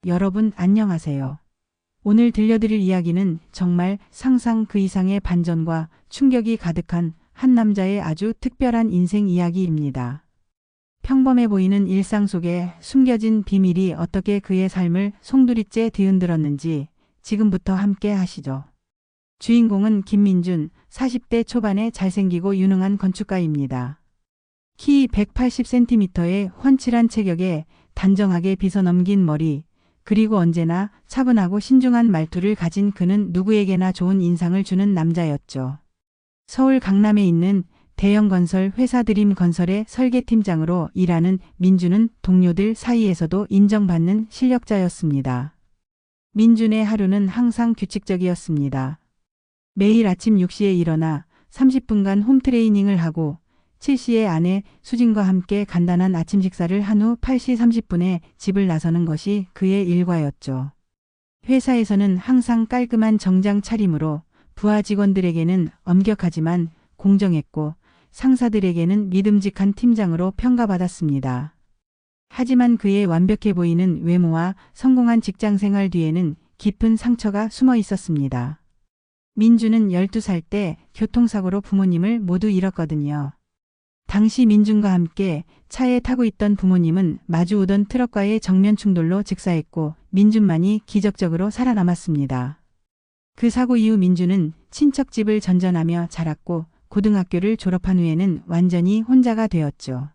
여러분 안녕하세요. 오늘 들려드릴 이야기는 정말 상상 그 이상의 반전과 충격이 가득한 한 남자의 아주 특별한 인생 이야기입니다. 평범해 보이는 일상 속에 숨겨진 비밀이 어떻게 그의 삶을 송두리째 뒤흔들었는지 지금부터 함께 하시죠. 주인공은 김민준, 40대 초반의 잘생기고 유능한 건축가입니다. 키 180cm의 훤칠한 체격에 단정하게 빗어넘긴 머리, 그리고 언제나 차분하고 신중한 말투를 가진 그는 누구에게나 좋은 인상을 주는 남자였죠. 서울 강남에 있는 대형 건설 회사 드림건설의 설계팀장으로 일하는 민준은 동료들 사이에서도 인정받는 실력자였습니다. 민준의 하루는 항상 규칙적이었습니다. 매일 아침 6시에 일어나 30분간 홈트레이닝을 하고 7시에 아내 수진과 함께 간단한 아침 식사를 한 후 8시 30분에 집을 나서는 것이 그의 일과였죠. 회사에서는 항상 깔끔한 정장 차림으로 부하 직원들에게는 엄격하지만 공정했고 상사들에게는 믿음직한 팀장으로 평가받았습니다. 하지만 그의 완벽해 보이는 외모와 성공한 직장 생활 뒤에는 깊은 상처가 숨어 있었습니다. 민준은 12살 때 교통사고로 부모님을 모두 잃었거든요. 당시 민준과 함께 차에 타고 있던 부모님은 마주오던 트럭과의 정면 충돌로 즉사했고 민준만이 기적적으로 살아남았습니다. 그 사고 이후 민준은 친척 집을 전전하며 자랐고 고등학교를 졸업한 후에는 완전히 혼자가 되었죠.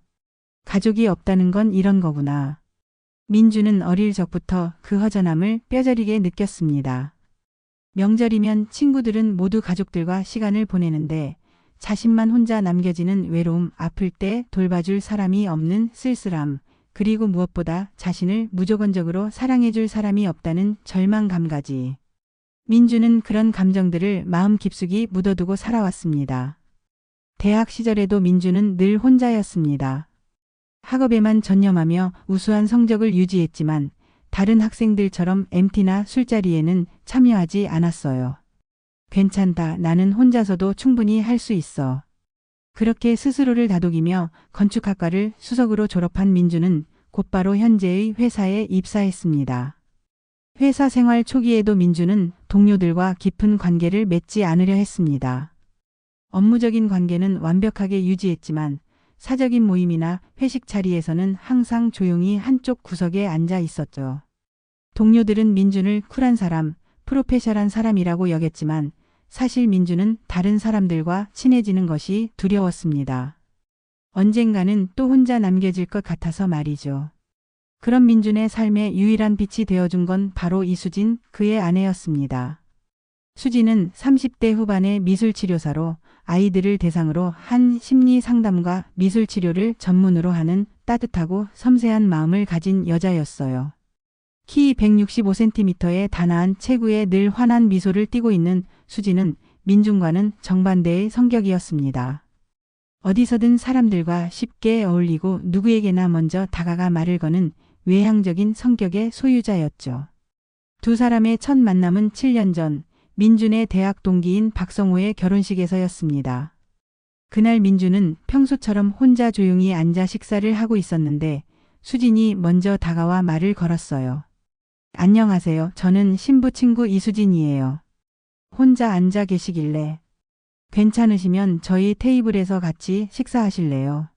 가족이 없다는 건 이런 거구나. 민준은 어릴 적부터 그 허전함을 뼈저리게 느꼈습니다. 명절이면 친구들은 모두 가족들과 시간을 보내는데 자신만 혼자 남겨지는 외로움, 아플 때 돌봐줄 사람이 없는 쓸쓸함, 그리고 무엇보다 자신을 무조건적으로 사랑해줄 사람이 없다는 절망감까지. 민준은 그런 감정들을 마음 깊숙이 묻어두고 살아왔습니다. 대학 시절에도 민준은 늘 혼자였습니다. 학업에만 전념하며 우수한 성적을 유지했지만 다른 학생들처럼 MT나 술자리에는 참여하지 않았어요. 괜찮다. 나는 혼자서도 충분히 할 수 있어. 그렇게 스스로를 다독이며 건축학과를 수석으로 졸업한 민준은 곧바로 현재의 회사에 입사했습니다. 회사 생활 초기에도 민준은 동료들과 깊은 관계를 맺지 않으려 했습니다. 업무적인 관계는 완벽하게 유지했지만 사적인 모임이나 회식 자리에서는 항상 조용히 한쪽 구석에 앉아 있었죠. 동료들은 민준을 쿨한 사람, 프로페셔널한 사람이라고 여겼지만 사실 민준은 다른 사람들과 친해지는 것이 두려웠습니다. 언젠가는 또 혼자 남겨질 것 같아서 말이죠. 그런 민준의 삶의 유일한 빛이 되어준 건 바로 이수진, 그의 아내였습니다. 수진은 30대 후반의 미술치료사로 아이들을 대상으로 한 심리 상담과 미술치료를 전문으로 하는 따뜻하고 섬세한 마음을 가진 여자였어요. 키 165cm의 단아한 체구에 늘 환한 미소를 띠고 있는 수진은 민준과는 정반대의 성격이었습니다. 어디서든 사람들과 쉽게 어울리고 누구에게나 먼저 다가가 말을 거는 외향적인 성격의 소유자였죠. 두 사람의 첫 만남은 7년 전 민준의 대학 동기인 박성호의 결혼식에서였습니다. 그날 민준은 평소처럼 혼자 조용히 앉아 식사를 하고 있었는데 수진이 먼저 다가와 말을 걸었어요. 안녕하세요. 저는 신부 친구 이수진이에요. 혼자 앉아 계시길래 괜찮으시면 저희 테이블에서 같이 식사하실래요?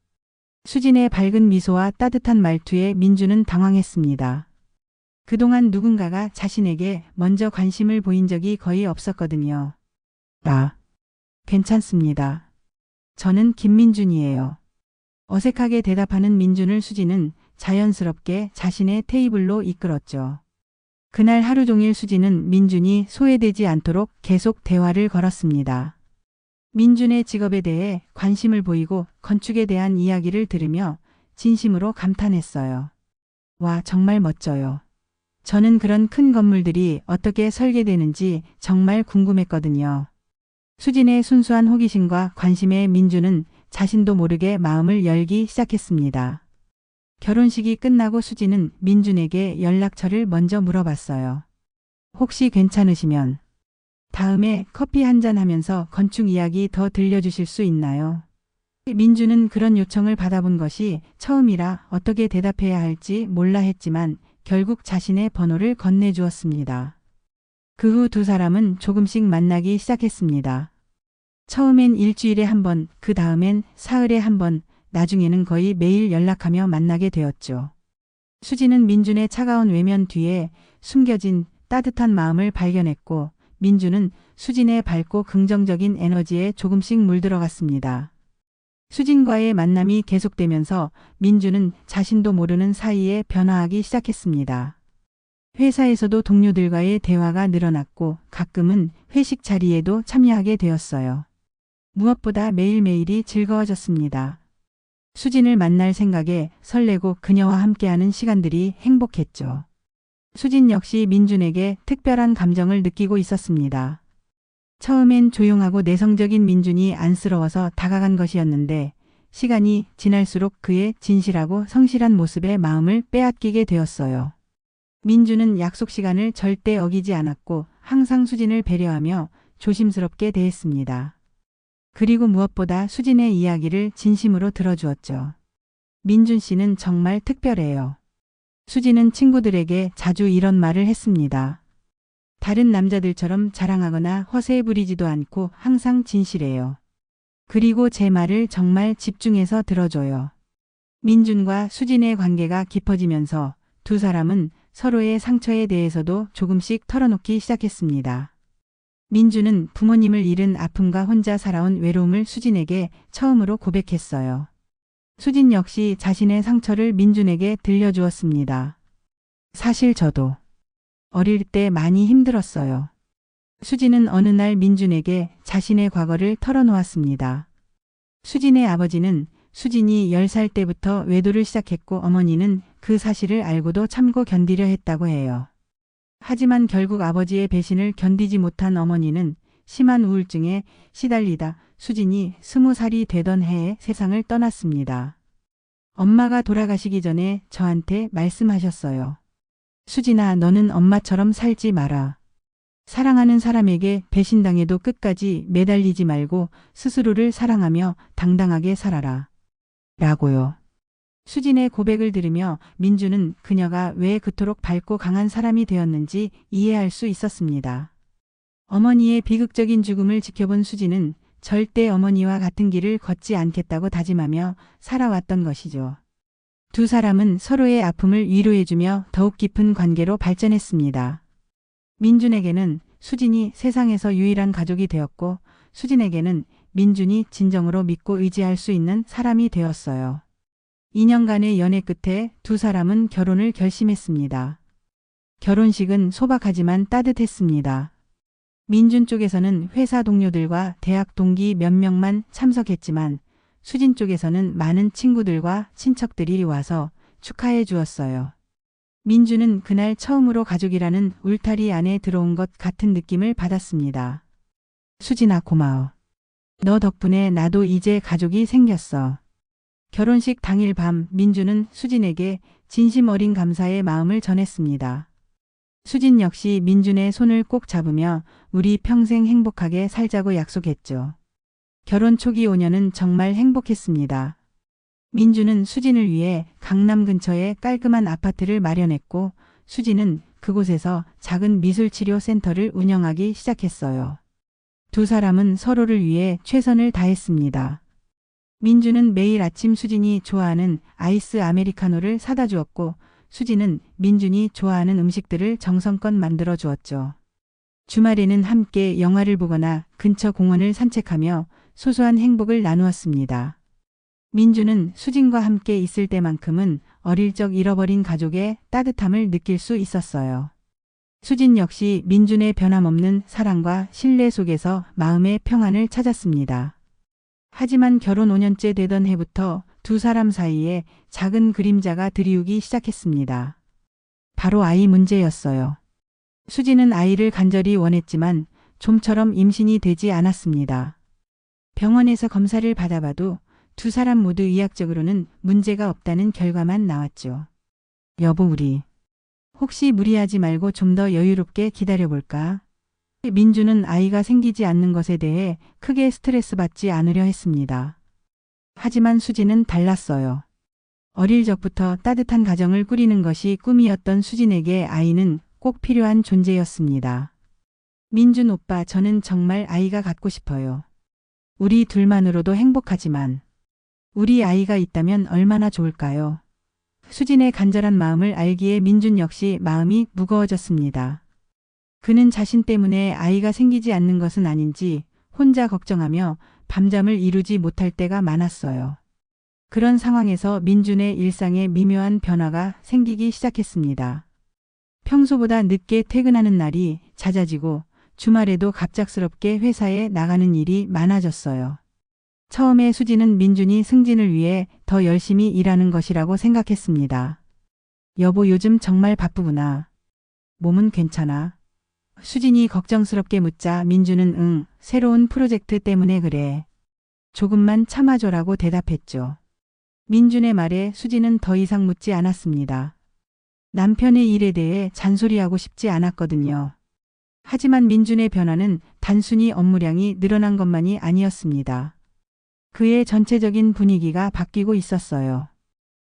수진의 밝은 미소와 따뜻한 말투에 민준은 당황했습니다. 그동안 누군가가 자신에게 먼저 관심을 보인 적이 거의 없었거든요. 괜찮습니다. 저는 김민준이에요. 어색하게 대답하는 민준을 수진은 자연스럽게 자신의 테이블로 이끌었죠. 그날 하루 종일 수진은 민준이 소외되지 않도록 계속 대화를 걸었습니다. 민준의 직업에 대해 관심을 보이고 건축에 대한 이야기를 들으며 진심으로 감탄했어요. 와, 정말 멋져요. 저는 그런 큰 건물들이 어떻게 설계되는지 정말 궁금했거든요. 수진의 순수한 호기심과 관심에 민준은 자신도 모르게 마음을 열기 시작했습니다. 결혼식이 끝나고 수진은 민준에게 연락처를 먼저 물어봤어요. 혹시 괜찮으시면 다음에 커피 한잔 하면서 건축 이야기 더 들려주실 수 있나요? 민준은 그런 요청을 받아본 것이 처음이라 어떻게 대답해야 할지 몰라 했지만 결국 자신의 번호를 건네주었습니다. 그 후 두 사람은 조금씩 만나기 시작했습니다. 처음엔 일주일에 한 번, 그 다음엔 사흘에 한 번, 나중에는 거의 매일 연락하며 만나게 되었죠. 수지는 민준의 차가운 외면 뒤에 숨겨진 따뜻한 마음을 발견했고, 민준은 수진의 밝고 긍정적인 에너지에 조금씩 물들어갔습니다. 수진과의 만남이 계속되면서 민준은 자신도 모르는 사이에 변화하기 시작했습니다. 회사에서도 동료들과의 대화가 늘어났고 가끔은 회식 자리에도 참여하게 되었어요. 무엇보다 매일매일이 즐거워졌습니다. 수진을 만날 생각에 설레고 그녀와 함께하는 시간들이 행복했죠. 수진 역시 민준에게 특별한 감정을 느끼고 있었습니다. 처음엔 조용하고 내성적인 민준이 안쓰러워서 다가간 것이었는데 시간이 지날수록 그의 진실하고 성실한 모습에 마음을 빼앗기게 되었어요. 민준은 약속 시간을 절대 어기지 않았고 항상 수진을 배려하며 조심스럽게 대했습니다. 그리고 무엇보다 수진의 이야기를 진심으로 들어주었죠. 민준 씨는 정말 특별해요. 수진은 친구들에게 자주 이런 말을 했습니다. 다른 남자들처럼 자랑하거나 허세 부리지도 않고 항상 진실해요. 그리고 제 말을 정말 집중해서 들어줘요. 민준과 수진의 관계가 깊어지면서 두 사람은 서로의 상처에 대해서도 조금씩 털어놓기 시작했습니다. 민준은 부모님을 잃은 아픔과 혼자 살아온 외로움을 수진에게 처음으로 고백했어요. 수진 역시 자신의 상처를 민준에게 들려주었습니다. 사실 저도 어릴 때 많이 힘들었어요. 수진은 어느 날 민준에게 자신의 과거를 털어놓았습니다. 수진의 아버지는 수진이 10살 때부터 외도를 시작했고 어머니는 그 사실을 알고도 참고 견디려 했다고 해요. 하지만 결국 아버지의 배신을 견디지 못한 어머니는 심한 우울증에 시달리다 수진이 20살이 되던 해에 세상을 떠났습니다. 엄마가 돌아가시기 전에 저한테 말씀하셨어요. 수진아, 너는 엄마처럼 살지 마라. 사랑하는 사람에게 배신당해도 끝까지 매달리지 말고 스스로를 사랑하며 당당하게 살아라. 라고요. 수진의 고백을 들으며 민준은 그녀가 왜 그토록 밝고 강한 사람이 되었는지 이해할 수 있었습니다. 어머니의 비극적인 죽음을 지켜본 수진은 절대 어머니와 같은 길을 걷지 않겠다고 다짐하며 살아왔던 것이죠. 두 사람은 서로의 아픔을 위로해주며 더욱 깊은 관계로 발전했습니다. 민준에게는 수진이 세상에서 유일한 가족이 되었고 수진에게는 민준이 진정으로 믿고 의지할 수 있는 사람이 되었어요. 2년간의 연애 끝에 두 사람은 결혼을 결심했습니다. 결혼식은 소박하지만 따뜻했습니다. 민준 쪽에서는 회사 동료들과 대학 동기 몇 명만 참석했지만 수진 쪽에서는 많은 친구들과 친척들이 와서 축하해 주었어요. 민준은 그날 처음으로 가족이라는 울타리 안에 들어온 것 같은 느낌을 받았습니다. 수진아, 고마워. 너 덕분에 나도 이제 가족이 생겼어. 결혼식 당일 밤 민준은 수진에게 진심 어린 감사의 마음을 전했습니다. 수진 역시 민준의 손을 꼭 잡으며 우리 평생 행복하게 살자고 약속했죠. 결혼 초기 5년은 정말 행복했습니다. 민준은 수진을 위해 강남 근처에 깔끔한 아파트를 마련했고 수진은 그곳에서 작은 미술치료센터를 운영하기 시작했어요. 두 사람은 서로를 위해 최선을 다했습니다. 민준은 매일 아침 수진이 좋아하는 아이스 아메리카노를 사다 주었고 수진은 민준이 좋아하는 음식들을 정성껏 만들어 주었죠. 주말에는 함께 영화를 보거나 근처 공원을 산책하며 소소한 행복을 나누었습니다. 민준은 수진과 함께 있을 때만큼은 어릴 적 잃어버린 가족의 따뜻함을 느낄 수 있었어요. 수진 역시 민준의 변함없는 사랑과 신뢰 속에서 마음의 평안을 찾았습니다. 하지만 결혼 5년째 되던 해부터 두 사람 사이에 작은 그림자가 드리우기 시작했습니다. 바로 아이 문제였어요. 수진은 아이를 간절히 원했지만 좀처럼 임신이 되지 않았습니다. 병원에서 검사를 받아봐도 두 사람 모두 의학적으로는 문제가 없다는 결과만 나왔죠. 여보, 우리 혹시 무리하지 말고 좀 더 여유롭게 기다려볼까? 민준은 아이가 생기지 않는 것에 대해 크게 스트레스 받지 않으려 했습니다. 하지만 수진은 달랐어요. 어릴 적부터 따뜻한 가정을 꾸리는 것이 꿈이었던 수진에게 아이는 꼭 필요한 존재였습니다. 민준 오빠, 저는 정말 아이가 갖고 싶어요. 우리 둘만으로도 행복하지만 우리 아이가 있다면 얼마나 좋을까요? 수진의 간절한 마음을 알기에 민준 역시 마음이 무거워졌습니다. 그는 자신 때문에 아이가 생기지 않는 것은 아닌지 혼자 걱정하며 밤잠을 이루지 못할 때가 많았어요. 그런 상황에서 민준의 일상에 미묘한 변화가 생기기 시작했습니다. 평소보다 늦게 퇴근하는 날이 잦아지고 주말에도 갑작스럽게 회사에 나가는 일이 많아졌어요. 처음에 수진은 민준이 승진을 위해 더 열심히 일하는 것이라고 생각했습니다. 여보, 요즘 정말 바쁘구나. 몸은 괜찮아? 수진이 걱정스럽게 묻자 민준은 응, 새로운 프로젝트 때문에 그래. 조금만 참아줘라고 대답했죠. 민준의 말에 수진은 더 이상 묻지 않았습니다. 남편의 일에 대해 잔소리하고 싶지 않았거든요. 하지만 민준의 변화는 단순히 업무량이 늘어난 것만이 아니었습니다. 그의 전체적인 분위기가 바뀌고 있었어요.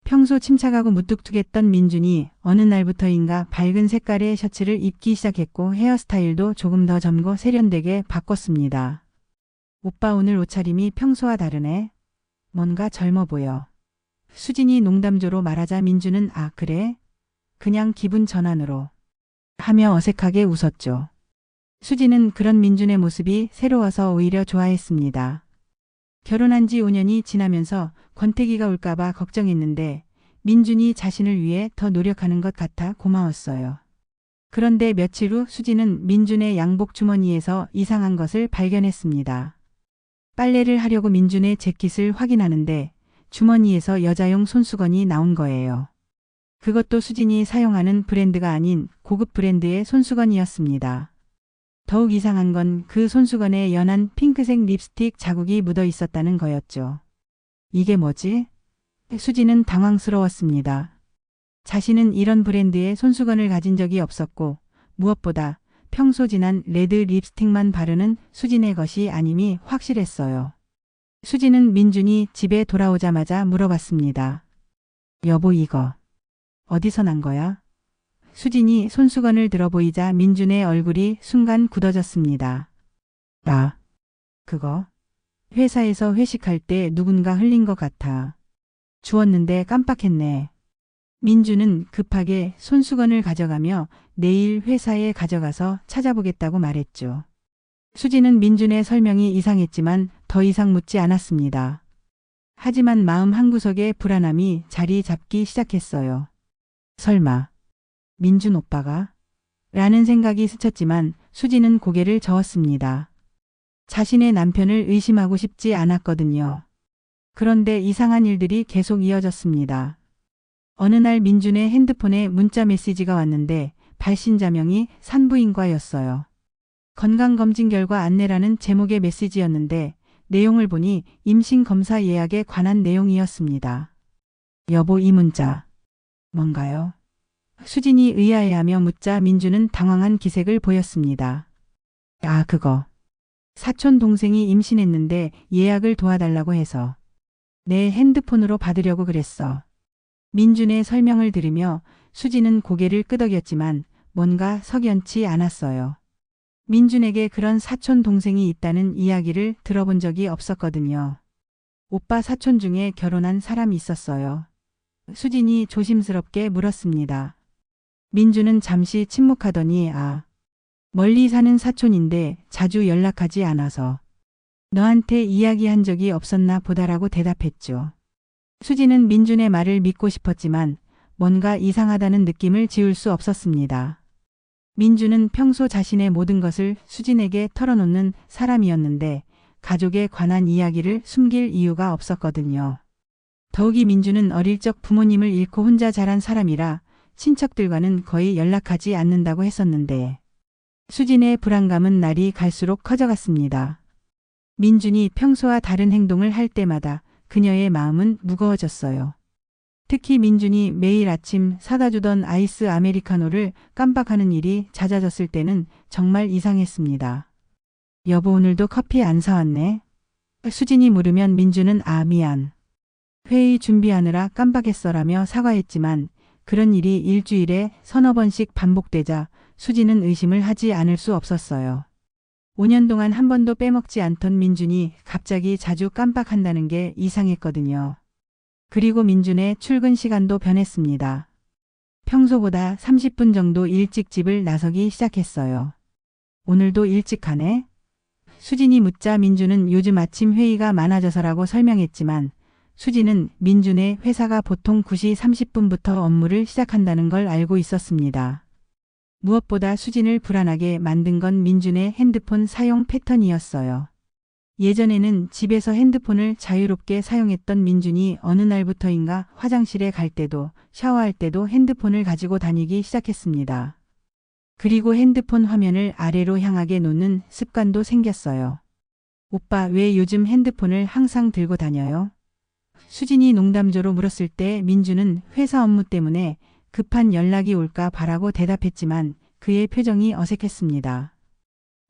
평소 침착하고 무뚝뚝했던 민준이 어느 날부터인가 밝은 색깔의 셔츠를 입기 시작했고 헤어스타일도 조금 더 젊고 세련되게 바꿨습니다. 오빠, 오늘 옷차림이 평소와 다르네. 뭔가 젊어 보여. 수진이 농담조로 말하자 민준은 아, 그래? 그냥 기분 전환으로 하며 어색하게 웃었죠. 수진은 그런 민준의 모습이 새로워서 오히려 좋아했습니다. 결혼한 지 5년이 지나면서 권태기가 올까봐 걱정했는데 민준이 자신을 위해 더 노력하는 것 같아 고마웠어요. 그런데 며칠 후 수진은 민준의 양복 주머니에서 이상한 것을 발견했습니다. 빨래를 하려고 민준의 재킷을 확인하는데 주머니에서 여자용 손수건이 나온 거예요. 그것도 수진이 사용하는 브랜드가 아닌 고급 브랜드의 손수건이었습니다. 더욱 이상한 건 그 손수건에 연한 핑크색 립스틱 자국이 묻어 있었다는 거였죠. 이게 뭐지? 수진은 당황스러웠습니다. 자신은 이런 브랜드의 손수건을 가진 적이 없었고 무엇보다 평소 진한 레드 립스틱만 바르는 수진의 것이 아님이 확실했어요. 수진은 민준이 집에 돌아오자마자 물어봤습니다. 여보, 이거 어디서 난 거야? 수진이 손수건을 들어보이자 민준의 얼굴이 순간 굳어졌습니다. 나 그거 회사에서 회식할 때 누군가 흘린 것 같아. 주웠는데 깜빡했네. 민준은 급하게 손수건을 가져가며 내일 회사에 가져가서 찾아보겠다고 말했죠. 수진은 민준의 설명이 이상했지만 더 이상 묻지 않았습니다. 하지만 마음 한구석에 불안함이 자리 잡기 시작했어요. 설마 민준 오빠가? 라는 생각이 스쳤지만 수진은 고개를 저었습니다. 자신의 남편을 의심하고 싶지 않았거든요. 그런데 이상한 일들이 계속 이어졌습니다. 어느 날 민준의 핸드폰에 문자 메시지가 왔는데 발신자명이 산부인과였어요. 건강검진 결과 안내라는 제목의 메시지였는데 내용을 보니 임신검사 예약에 관한 내용이었습니다. 여보, 이 문자 뭔가요? 수진이 의아해하며 묻자 민준은 당황한 기색을 보였습니다. 아, 그거. 사촌 동생이 임신했는데 예약을 도와달라고 해서 내 핸드폰으로 받으려고 그랬어. 민준의 설명을 들으며 수진은 고개를 끄덕였지만 뭔가 석연치 않았어요. 민준에게 그런 사촌 동생이 있다는 이야기를 들어본 적이 없었거든요. 오빠 사촌 중에 결혼한 사람이 있었어요. 수진이 조심스럽게 물었습니다. 민준은 잠시 침묵하더니 아, 멀리 사는 사촌인데 자주 연락하지 않아서 너한테 이야기한 적이 없었나 보다라고 대답했죠. 수진은 민준의 말을 믿고 싶었지만 뭔가 이상하다는 느낌을 지울 수 없었습니다. 민준은 평소 자신의 모든 것을 수진에게 털어놓는 사람이었는데 가족에 관한 이야기를 숨길 이유가 없었거든요. 더욱이 민준은 어릴 적 부모님을 잃고 혼자 자란 사람이라 친척들과는 거의 연락하지 않는다고 했었는데 수진의 불안감은 날이 갈수록 커져갔습니다. 민준이 평소와 다른 행동을 할 때마다 그녀의 마음은 무거워졌어요. 특히 민준이 매일 아침 사다 주던 아이스 아메리카노를 깜빡하는 일이 잦아졌을 때는 정말 이상했습니다. 여보, 오늘도 커피 안 사왔네? 수진이 물으면 민준은 아, 미안. 회의 준비하느라 깜빡했어라며 사과했지만 그런 일이 일주일에 서너 번씩 반복되자 수지는 의심을 하지 않을 수 없었어요. 5년 동안 한 번도 빼먹지 않던 민준이 갑자기 자주 깜빡한다는 게 이상했거든요. 그리고 민준의 출근 시간도 변했습니다. 평소보다 30분 정도 일찍 집을 나서기 시작했어요. 오늘도 일찍 가네? 수진이 묻자 민준은 요즘 아침 회의가 많아져서라고 설명했지만 수진은 민준의 회사가 보통 9시 30분부터 업무를 시작한다는 걸 알고 있었습니다. 무엇보다 수진을 불안하게 만든 건 민준의 핸드폰 사용 패턴이었어요. 예전에는 집에서 핸드폰을 자유롭게 사용했던 민준이 어느 날부터인가 화장실에 갈 때도 샤워할 때도 핸드폰을 가지고 다니기 시작했습니다. 그리고 핸드폰 화면을 아래로 향하게 놓는 습관도 생겼어요. 오빠 왜 요즘 핸드폰을 항상 들고 다녀요? 수진이 농담조로 물었을 때 민준은 회사 업무 때문에 급한 연락이 올까 봐라고 대답했지만 그의 표정이 어색했습니다.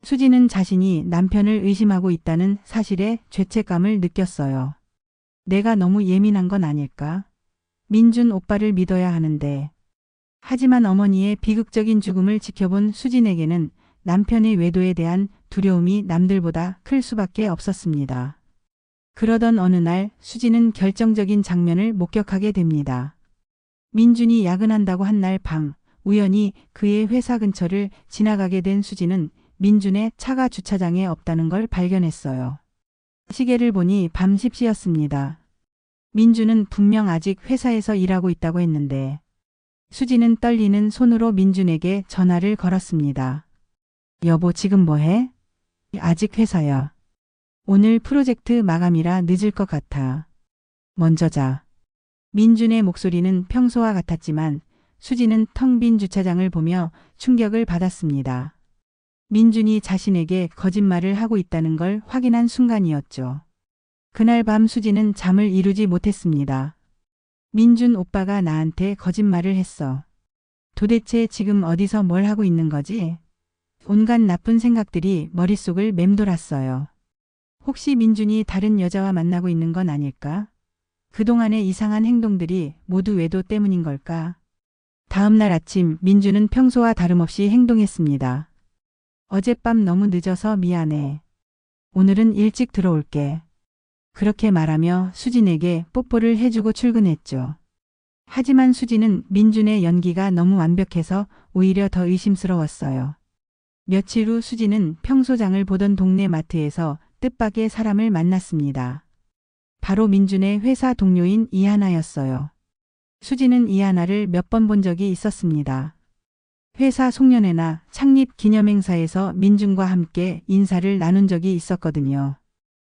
수진은 자신이 남편을 의심하고 있다는 사실에 죄책감을 느꼈어요. 내가 너무 예민한 건 아닐까? 민준 오빠를 믿어야 하는데. 하지만 어머니의 비극적인 죽음을 지켜본 수진에게는 남편의 외도에 대한 두려움이 남들보다 클 수밖에 없었습니다. 그러던 어느 날 수진은 결정적인 장면을 목격하게 됩니다. 민준이 야근한다고 한 날 밤 우연히 그의 회사 근처를 지나가게 된 수진은 민준의 차가 주차장에 없다는 걸 발견했어요. 시계를 보니 밤 10시였습니다. 민준은 분명 아직 회사에서 일하고 있다고 했는데 수진은 떨리는 손으로 민준에게 전화를 걸었습니다. 여보 지금 뭐해? 아직 회사야. 오늘 프로젝트 마감이라 늦을 것 같아. 먼저 자. 민준의 목소리는 평소와 같았지만 수진은 텅 빈 주차장을 보며 충격을 받았습니다. 민준이 자신에게 거짓말을 하고 있다는 걸 확인한 순간이었죠. 그날 밤 수진은 잠을 이루지 못했습니다. 민준 오빠가 나한테 거짓말을 했어. 도대체 지금 어디서 뭘 하고 있는 거지? 온갖 나쁜 생각들이 머릿속을 맴돌았어요. 혹시 민준이 다른 여자와 만나고 있는 건 아닐까? 그동안의 이상한 행동들이 모두 외도 때문인 걸까? 다음 날 아침 민준은 평소와 다름없이 행동했습니다. 어젯밤 너무 늦어서 미안해. 오늘은 일찍 들어올게. 그렇게 말하며 수진에게 뽀뽀를 해주고 출근했죠. 하지만 수진은 민준의 연기가 너무 완벽해서 오히려 더 의심스러웠어요. 며칠 후 수진은 평소장을 보던 동네 마트에서 뜻밖의 사람을 만났습니다. 바로 민준의 회사 동료인 이하나였어요. 수진은 이하나를 몇 번 본 적이 있었습니다. 회사 송년회나 창립 기념행사에서 민준과 함께 인사를 나눈 적이 있었거든요.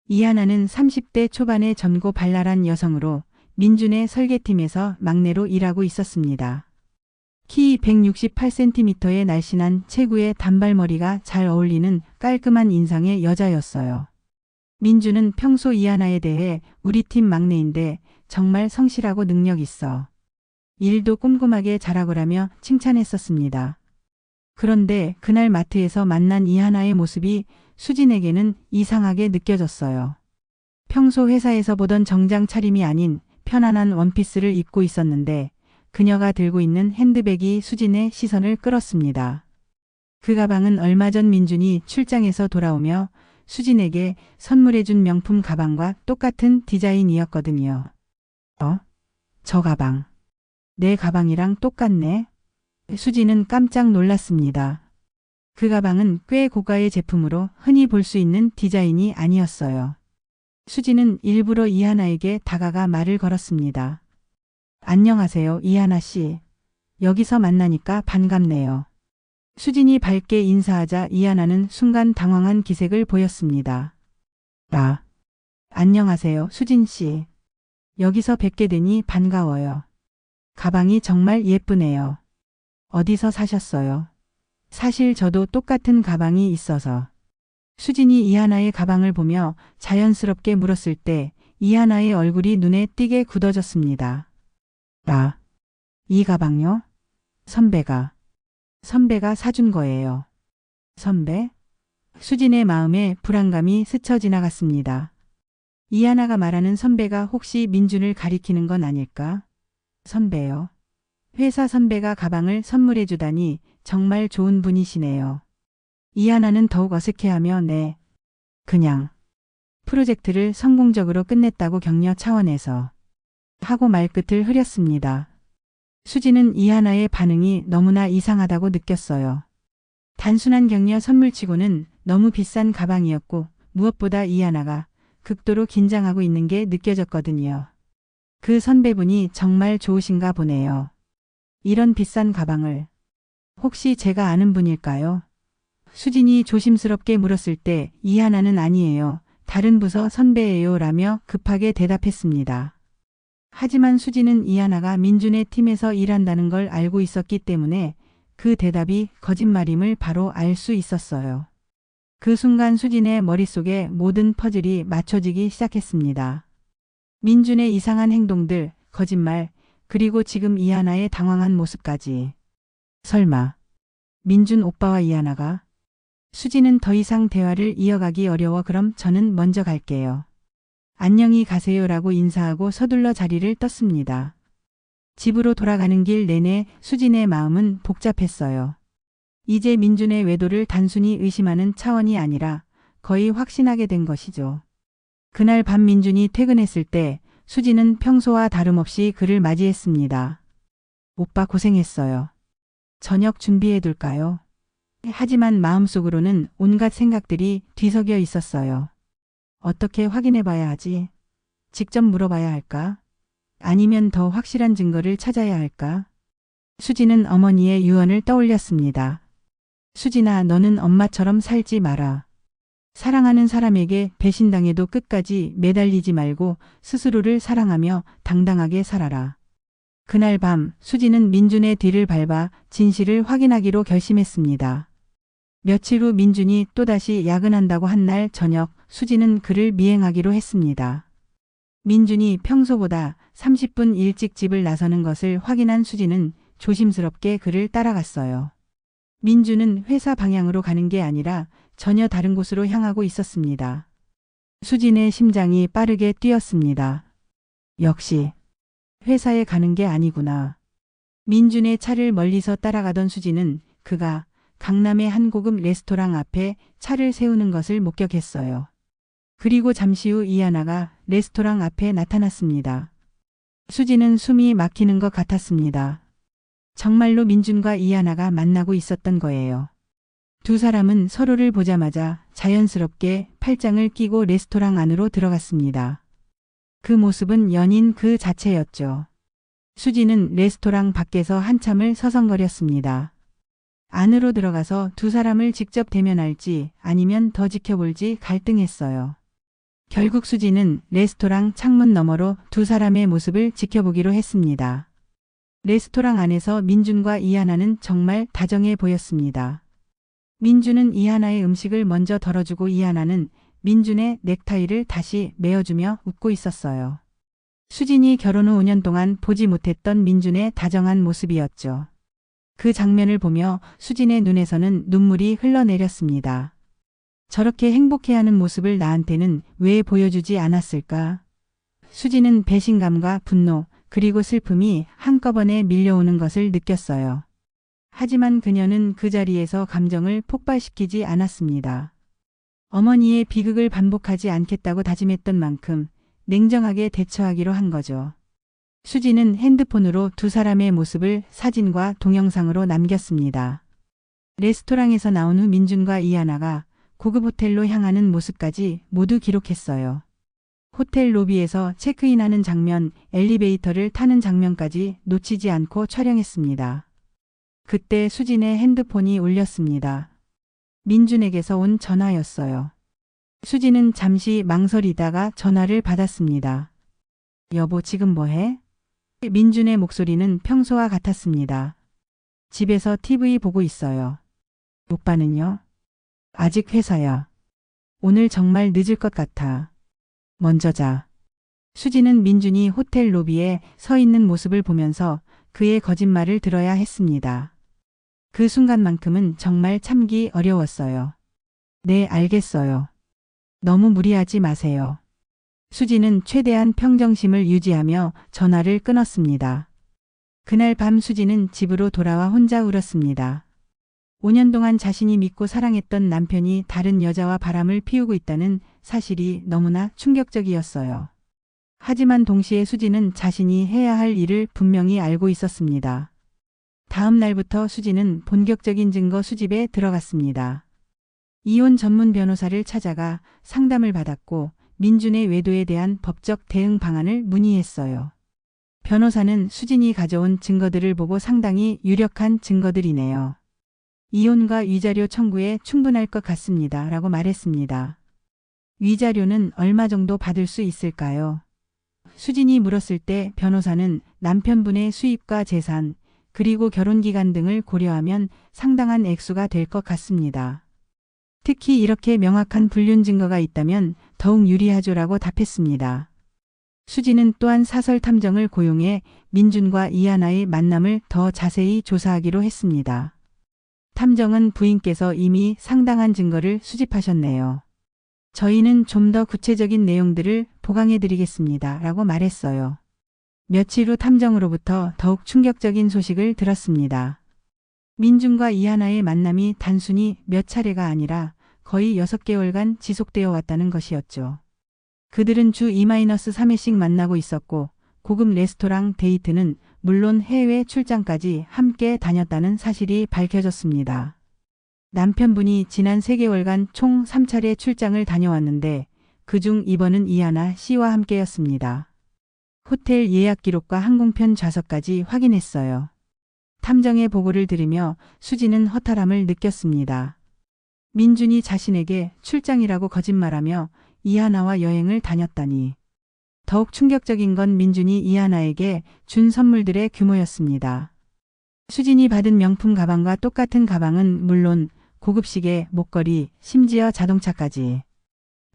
이하나는 30대 초반의 젊고 발랄한 여성으로 민준의 설계팀에서 막내로 일하고 있었습니다. 키 168cm의 날씬한 체구의 단발머리가 잘 어울리는 깔끔한 인상의 여자였어요. 민준은 평소 이하나에 대해 우리 팀 막내인데 정말 성실하고 능력 있어. 일도 꼼꼼하게 잘하고라며 칭찬했었습니다. 그런데 그날 마트에서 만난 이하나의 모습이 수진에게는 이상하게 느껴졌어요. 평소 회사에서 보던 정장 차림이 아닌 편안한 원피스를 입고 있었는데 그녀가 들고 있는 핸드백이 수진의 시선을 끌었습니다. 그 가방은 얼마 전 민준이 출장에서 돌아오며 수진에게 선물해준 명품 가방과 똑같은 디자인이었거든요. 저 가방. 내 가방이랑 똑같네. 수진은 깜짝 놀랐습니다. 그 가방은 꽤 고가의 제품으로 흔히 볼 수 있는 디자인이 아니었어요. 수진은 일부러 이하나에게 다가가 말을 걸었습니다. 안녕하세요, 이하나 씨. 여기서 만나니까 반갑네요. 수진이 밝게 인사하자 이하나는 순간 당황한 기색을 보였습니다. 안녕하세요, 수진 씨. 여기서 뵙게 되니 반가워요. 가방이 정말 예쁘네요. 어디서 사셨어요? 사실 저도 똑같은 가방이 있어서. 수진이 이하나의 가방을 보며 자연스럽게 물었을 때 이하나의 얼굴이 눈에 띄게 굳어졌습니다. 이 가방요? 선배가 사준 거예요. 선배? 수진의 마음에 불안감이 스쳐 지나갔습니다. 이하나가 말하는 선배가 혹시 민준을 가리키는 건 아닐까? 선배요. 회사 선배가 가방을 선물해 주다니 정말 좋은 분이시네요. 이하나는 더욱 어색해하며 네. 그냥 프로젝트를 성공적으로 끝냈다고 격려 차원에서 하고 말끝을 흐렸습니다. 수지는 이하나의 반응이 너무나 이상하다고 느꼈어요. 단순한 격려 선물치고는 너무 비싼 가방이었고 무엇보다 이하나가 극도로 긴장하고 있는 게 느껴졌거든요. 그 선배분이 정말 좋으신가 보네요. 이런 비싼 가방을 혹시 제가 아는 분일까요? 수진이 조심스럽게 물었을 때 이하나는 아니에요. 다른 부서 선배예요 라며 급하게 대답했습니다. 하지만 수진은 이하나가 민준의 팀에서 일한다는 걸 알고 있었기 때문에 그 대답이 거짓말임을 바로 알 수 있었어요. 그 순간 수진의 머릿속에 모든 퍼즐이 맞춰지기 시작했습니다. 민준의 이상한 행동들, 거짓말, 그리고 지금 이하나의 당황한 모습까지. 설마 민준 오빠와 이하나가? 수진은 더 이상 대화를 이어가기 어려워 그럼 저는 먼저 갈게요. 안녕히 가세요라고 인사하고 서둘러 자리를 떴습니다. 집으로 돌아가는 길 내내 수진의 마음은 복잡했어요. 이제 민준의 외도를 단순히 의심하는 차원이 아니라 거의 확신하게 된 것이죠. 그날 밤 민준이 퇴근했을 때 수진은 평소와 다름없이 그를 맞이했습니다. 오빠 고생했어요. 저녁 준비해둘까요? 하지만 마음속으로는 온갖 생각들이 뒤섞여 있었어요. 어떻게 확인해봐야 하지? 직접 물어봐야 할까? 아니면 더 확실한 증거를 찾아야 할까? 수진은 어머니의 유언을 떠올렸습니다. 수진아, 너는 엄마처럼 살지 마라. 사랑하는 사람에게 배신당해도 끝까지 매달리지 말고 스스로를 사랑하며 당당하게 살아라. 그날 밤 수진은 민준의 뒤를 밟아 진실을 확인하기로 결심했습니다. 며칠 후 민준이 또다시 야근한다고 한 날 저녁 수진은 그를 미행하기로 했습니다. 민준이 평소보다 30분 일찍 집을 나서는 것을 확인한 수진은 조심스럽게 그를 따라갔어요. 민준은 회사 방향으로 가는 게 아니라 전혀 다른 곳으로 향하고 있었습니다. 수진의 심장이 빠르게 뛰었습니다. 역시 회사에 가는 게 아니구나. 민준의 차를 멀리서 따라가던 수진은 그가 강남의 한 고급 레스토랑 앞에 차를 세우는 것을 목격했어요. 그리고 잠시 후 이하나가 레스토랑 앞에 나타났습니다. 수진은 숨이 막히는 것 같았습니다. 정말로 민준과 이하나가 만나고 있었던 거예요. 두 사람은 서로를 보자마자 자연스럽게 팔짱을 끼고 레스토랑 안으로 들어갔습니다. 그 모습은 연인 그 자체였죠. 수진은 레스토랑 밖에서 한참을 서성거렸습니다. 안으로 들어가서 두 사람을 직접 대면할지 아니면 더 지켜볼지 갈등했어요. 결국 수진은 레스토랑 창문 너머로 두 사람의 모습을 지켜보기로 했습니다. 레스토랑 안에서 민준과 이하나는 정말 다정해 보였습니다. 민준은 이하나의 음식을 먼저 덜어주고 이하나는 민준의 넥타이를 다시 메어주며 웃고 있었어요. 수진이 결혼 후 5년 동안 보지 못했던 민준의 다정한 모습이었죠. 그 장면을 보며 수진의 눈에서는 눈물이 흘러내렸습니다. 저렇게 행복해하는 모습을 나한테는 왜 보여주지 않았을까? 수진은 배신감과 분노 그리고 슬픔이 한꺼번에 밀려오는 것을 느꼈어요. 하지만 그녀는 그 자리에서 감정을 폭발시키지 않았습니다. 어머니의 비극을 반복하지 않겠다고 다짐했던 만큼 냉정하게 대처하기로 한 거죠. 수진은 핸드폰으로 두 사람의 모습을 사진과 동영상으로 남겼습니다. 레스토랑에서 나온 후 민준과 이하나가 고급 호텔로 향하는 모습까지 모두 기록했어요. 호텔 로비에서 체크인하는 장면, 엘리베이터를 타는 장면까지 놓치지 않고 촬영했습니다. 그때 수진의 핸드폰이 울렸습니다. 민준에게서 온 전화였어요. 수진은 잠시 망설이다가 전화를 받았습니다. 여보, 지금 뭐해? 민준의 목소리는 평소와 같았습니다. 집에서 TV 보고 있어요. 오빠는요? 아직 회사야. 오늘 정말 늦을 것 같아. 먼저 자. 수진은 민준이 호텔 로비에 서 있는 모습을 보면서 그의 거짓말을 들어야 했습니다. 그 순간만큼은 정말 참기 어려웠어요. 네, 알겠어요. 너무 무리하지 마세요. 수지는 최대한 평정심을 유지하며 전화를 끊었습니다. 그날 밤 수지는 집으로 돌아와 혼자 울었습니다. 5년 동안 자신이 믿고 사랑했던 남편이 다른 여자와 바람을 피우고 있다는 사실이 너무나 충격적이었어요. 하지만 동시에 수지는 자신이 해야 할 일을 분명히 알고 있었습니다. 다음 날부터 수지는 본격적인 증거 수집에 들어갔습니다. 이혼 전문 변호사를 찾아가 상담을 받았고 민준의 외도에 대한 법적 대응 방안을 문의했어요. 변호사는 수진이 가져온 증거들을 보고 상당히 유력한 증거들이네요. 이혼과 위자료 청구에 충분할 것 같습니다. 라고 말했습니다. 위자료는 얼마 정도 받을 수 있을까요? 수진이 물었을 때 변호사는 남편분의 수입과 재산, 그리고 결혼기간 등을 고려하면 상당한 액수가 될 것 같습니다. 특히 이렇게 명확한 불륜 증거가 있다면 더욱 유리하죠라고 답했습니다. 수지는 또한 사설 탐정을 고용해 민준과 이하나의 만남을 더 자세히 조사하기로 했습니다. 탐정은 부인께서 이미 상당한 증거를 수집하셨네요. 저희는 좀 더 구체적인 내용들을 보강해 드리겠습니다. 라고 말했어요. 며칠 후 탐정으로부터 더욱 충격적인 소식을 들었습니다. 민준과 이하나의 만남이 단순히 몇 차례가 아니라 거의 6개월간 지속되어 왔다는 것이었죠. 그들은 주 2-3회씩 만나고 있었고 고급 레스토랑 데이트는 물론 해외 출장까지 함께 다녔다는 사실이 밝혀졌습니다. 남편분이 지난 3개월간 총 3차례 출장을 다녀왔는데 그중 이번은 이하나 씨와 함께였습니다. 호텔 예약 기록과 항공편 좌석까지 확인했어요. 탐정의 보고를 들으며 수지는 허탈함을 느꼈습니다. 민준이 자신에게 출장이라고 거짓말하며 이하나와 여행을 다녔다니. 더욱 충격적인 건 민준이 이하나에게 준 선물들의 규모였습니다. 수진이 받은 명품 가방과 똑같은 가방은 물론 고급 시계, 목걸이, 심지어 자동차까지.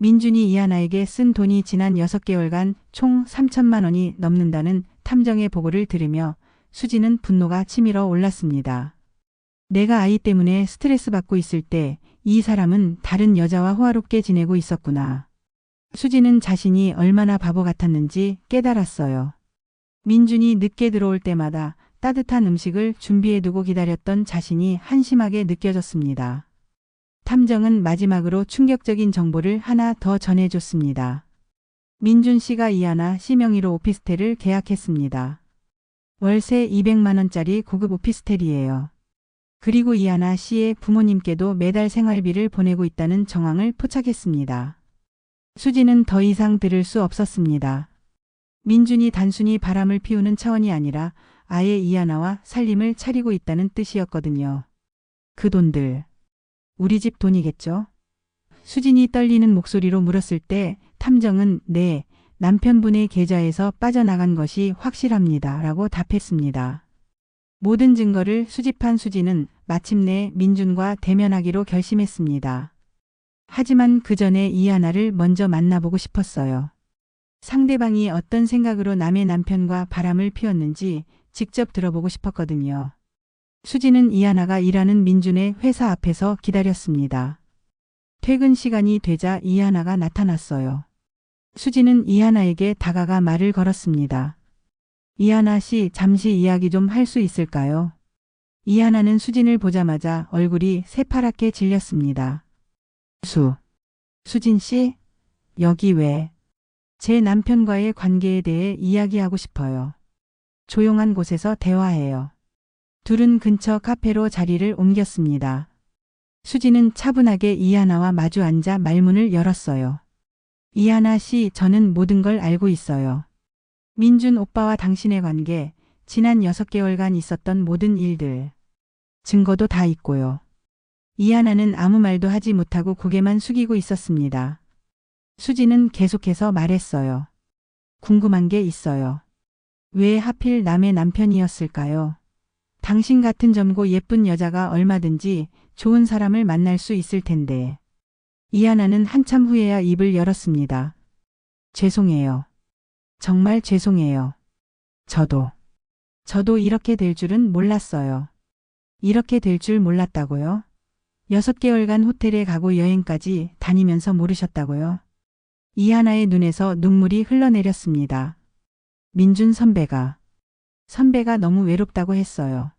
민준이 이하나에게 쓴 돈이 지난 6개월간 총 3천만 원이 넘는다는 탐정의 보고를 들으며 수지는 분노가 치밀어 올랐습니다. 내가 아이 때문에 스트레스 받고 있을 때 이 사람은 다른 여자와 호화롭게 지내고 있었구나. 수지는 자신이 얼마나 바보 같았는지 깨달았어요. 민준이 늦게 들어올 때마다 따뜻한 음식을 준비해두고 기다렸던 자신이 한심하게 느껴졌습니다. 탐정은 마지막으로 충격적인 정보를 하나 더 전해줬습니다. 민준 씨가 이하나 씨 명의로 오피스텔을 계약했습니다. 월세 200만 원짜리 고급 오피스텔이에요. 그리고 이하나 씨의 부모님께도 매달 생활비를 보내고 있다는 정황을 포착했습니다. 수지는 더 이상 들을 수 없었습니다. 민준이 단순히 바람을 피우는 차원이 아니라 아예 이하나와 살림을 차리고 있다는 뜻이었거든요. 그 돈들, 우리 집 돈이겠죠? 수진이 떨리는 목소리로 물었을 때 탐정은 네, 남편분의 계좌에서 빠져나간 것이 확실합니다. 라고 답했습니다. 모든 증거를 수집한 수지는 마침내 민준과 대면하기로 결심했습니다. 하지만 그 전에 이하나를 먼저 만나보고 싶었어요. 상대방이 어떤 생각으로 남의 남편과 바람을 피웠는지 직접 들어보고 싶었거든요. 수지는 이하나가 일하는 민준의 회사 앞에서 기다렸습니다. 퇴근 시간이 되자 이하나가 나타났어요. 수지는 이하나에게 다가가 말을 걸었습니다. 이하나 씨, 잠시 이야기 좀 할 수 있을까요? 이하나는 수진을 보자마자 얼굴이 새파랗게 질렸습니다. 수진 씨? 여기 왜? 제 남편과의 관계에 대해 이야기하고 싶어요. 조용한 곳에서 대화해요. 둘은 근처 카페로 자리를 옮겼습니다. 수지는 차분하게 이하나와 마주 앉아 말문을 열었어요. 이하나 씨, 저는 모든 걸 알고 있어요. 민준 오빠와 당신의 관계, 지난 6개월간 있었던 모든 일들. 증거도 다 있고요. 이하나는 아무 말도 하지 못하고 고개만 숙이고 있었습니다. 수지는 계속해서 말했어요. 궁금한 게 있어요. 왜 하필 남의 남편이었을까요? 당신 같은 젊고 예쁜 여자가 얼마든지 좋은 사람을 만날 수 있을 텐데. 이하나는 한참 후에야 입을 열었습니다. 죄송해요. 정말 죄송해요. 저도 이렇게 될 줄은 몰랐어요. 이렇게 될 줄 몰랐다고요? 6개월간 호텔에 가고 여행까지 다니면서 모르셨다고요? 이하나의 눈에서 눈물이 흘러내렸습니다. 민준 선배가 너무 외롭다고 했어요.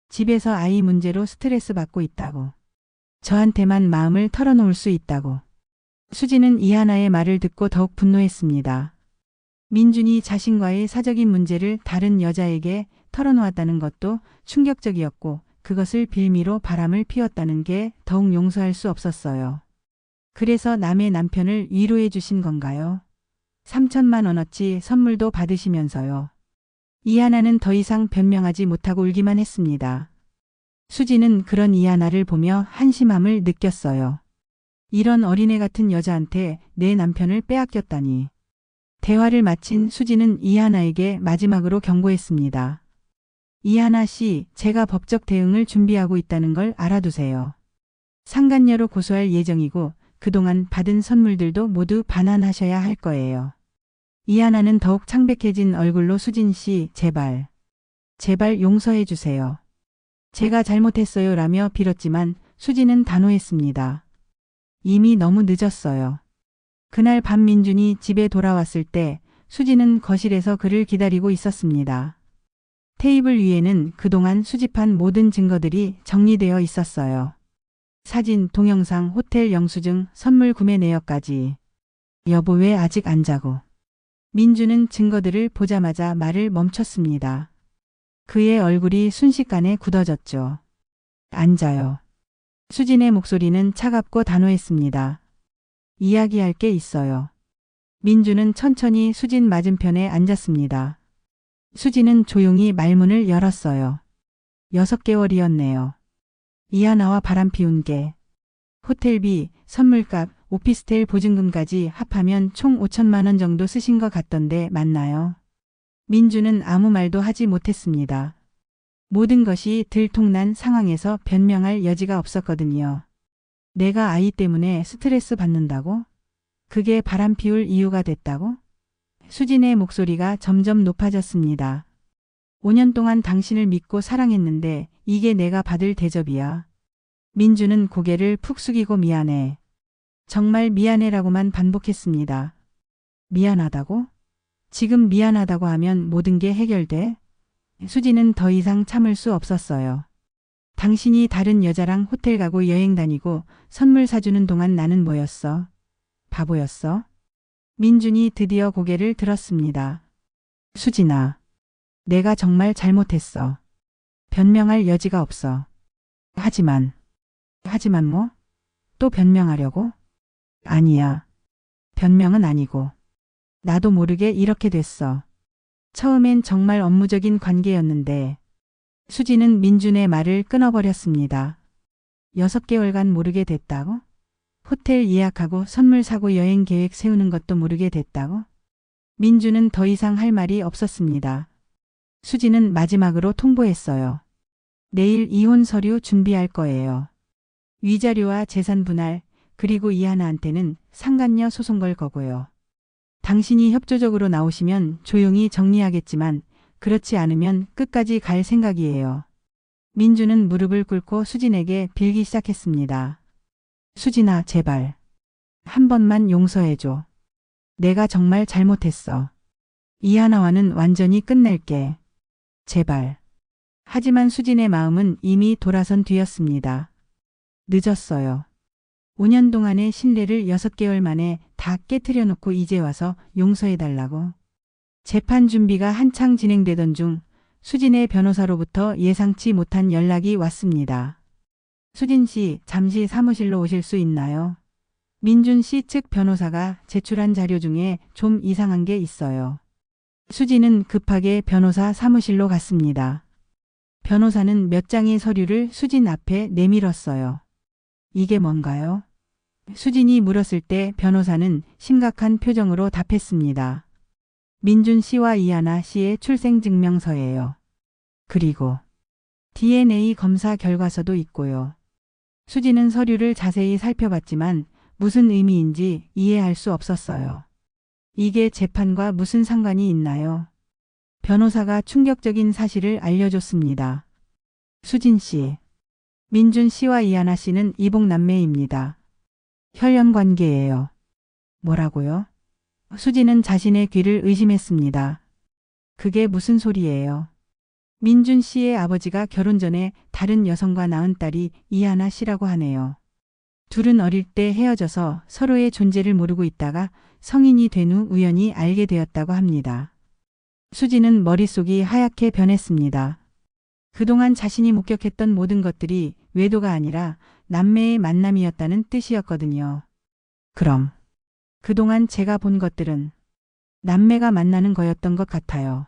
집에서 아이 문제로 스트레스 받고 있다고. 저한테만 마음을 털어놓을 수 있다고. 수지는 이하나의 말을 듣고 더욱 분노했습니다. 민준이 자신과의 사적인 문제를 다른 여자에게 털어놓았다는 것도 충격적이었고 그것을 빌미로 바람을 피웠다는 게 더욱 용서할 수 없었어요. 그래서 남의 남편을 위로해 주신 건가요? 3천만 원어치 선물도 받으시면서요. 이하나는 더 이상 변명하지 못하고 울기만 했습니다. 수지는 그런 이하나를 보며 한심함을 느꼈어요. 이런 어린애 같은 여자한테 내 남편을 빼앗겼다니. 대화를 마친 수지는 이하나에게 마지막으로 경고했습니다. 이하나 씨, 제가 법적 대응을 준비하고 있다는 걸 알아두세요. 상간녀로 고소할 예정이고 그동안 받은 선물들도 모두 반환하셔야 할 거예요. 이하나는 더욱 창백해진 얼굴로 수진 씨, 제발 용서해 주세요. 제가 잘못했어요 라며 빌었지만 수지는 단호했습니다. 이미 너무 늦었어요. 그날 밤 민준이 집에 돌아왔을 때 수지는 거실에서 그를 기다리고 있었습니다. 테이블 위에는 그동안 수집한 모든 증거들이 정리되어 있었어요. 사진, 동영상, 호텔 영수증, 선물 구매 내역까지. 여보 왜 아직 안 자고? 민준은 증거들을 보자마자 말을 멈췄습니다. 그의 얼굴이 순식간에 굳어졌죠. 안 자요. 수진의 목소리는 차갑고 단호했습니다. 이야기할 게 있어요. 민준은 천천히 수진 맞은편에 앉았습니다. 수진은 조용히 말문을 열었어요. 6개월이었네요. 이하나와 바람 피운 게. 호텔비, 선물값, 오피스텔 보증금까지 합하면 총 5천만 원 정도 쓰신 것 같던데 맞나요? 민준은 아무 말도 하지 못했습니다. 모든 것이 들통난 상황에서 변명할 여지가 없었거든요. 내가 아이 때문에 스트레스 받는다고? 그게 바람 피울 이유가 됐다고? 수진의 목소리가 점점 높아졌습니다. 5년 동안 당신을 믿고 사랑했는데 이게 내가 받을 대접이야. 민준은 고개를 푹 숙이고 미안해. 정말 미안해라고만 반복했습니다. 미안하다고? 지금 미안하다고 하면 모든 게 해결돼? 수지는 더 이상 참을 수 없었어요. 당신이 다른 여자랑 호텔 가고 여행 다니고 선물 사주는 동안 나는 뭐였어? 바보였어? 민준이 드디어 고개를 들었습니다. 수진아, 내가 정말 잘못했어. 변명할 여지가 없어. 하지만 뭐? 또 변명하려고? 아니야. 변명은 아니고. 나도 모르게 이렇게 됐어. 처음엔 정말 업무적인 관계였는데. 수지는 민준의 말을 끊어버렸습니다. 6개월간 모르게 됐다고? 호텔 예약하고 선물 사고 여행 계획 세우는 것도 모르게 됐다고? 민준은 더 이상 할 말이 없었습니다. 수지는 마지막으로 통보했어요. 내일 이혼 서류 준비할 거예요. 위자료와 재산 분할, 그리고 이하나한테는 상간녀 소송 걸 거고요. 당신이 협조적으로 나오시면 조용히 정리하겠지만 그렇지 않으면 끝까지 갈 생각이에요. 민준은 무릎을 꿇고 수진에게 빌기 시작했습니다. 수진아, 제발. 한 번만 용서해줘. 내가 정말 잘못했어. 이하나와는 완전히 끝낼게. 제발. 하지만 수진의 마음은 이미 돌아선 뒤였습니다. 늦었어요. 5년 동안의 신뢰를 6개월 만에 다 깨트려 놓고 이제 와서 용서해달라고. 재판 준비가 한창 진행되던 중 수진의 변호사로부터 예상치 못한 연락이 왔습니다. 수진 씨, 잠시 사무실로 오실 수 있나요? 민준 씨 측 변호사가 제출한 자료 중에 좀 이상한 게 있어요. 수진은 급하게 변호사 사무실로 갔습니다. 변호사는 몇 장의 서류를 수진 앞에 내밀었어요. 이게 뭔가요? 수진이 물었을 때 변호사는 심각한 표정으로 답했습니다. 민준 씨와 이하나 씨의 출생증명서예요. 그리고 DNA 검사 결과서도 있고요. 수진은 서류를 자세히 살펴봤지만 무슨 의미인지 이해할 수 없었어요. 이게 재판과 무슨 상관이 있나요? 변호사가 충격적인 사실을 알려줬습니다. 수진 씨, 민준 씨와 이하나 씨는 이복남매입니다. 혈연 관계예요. 뭐라고요? 수지는 자신의 귀를 의심했습니다. 그게 무슨 소리예요? 민준 씨의 아버지가 결혼 전에 다른 여성과 낳은 딸이 이하나 씨라고 하네요. 둘은 어릴 때 헤어져서 서로의 존재를 모르고 있다가 성인이 된 후 우연히 알게 되었다고 합니다. 수지는 머릿속이 하얗게 변했습니다. 그동안 자신이 목격했던 모든 것들이 외도가 아니라 남매의 만남이었다는 뜻이었거든요. 그럼 그동안 제가 본 것들은 남매가 만나는 거였던 것 같아요.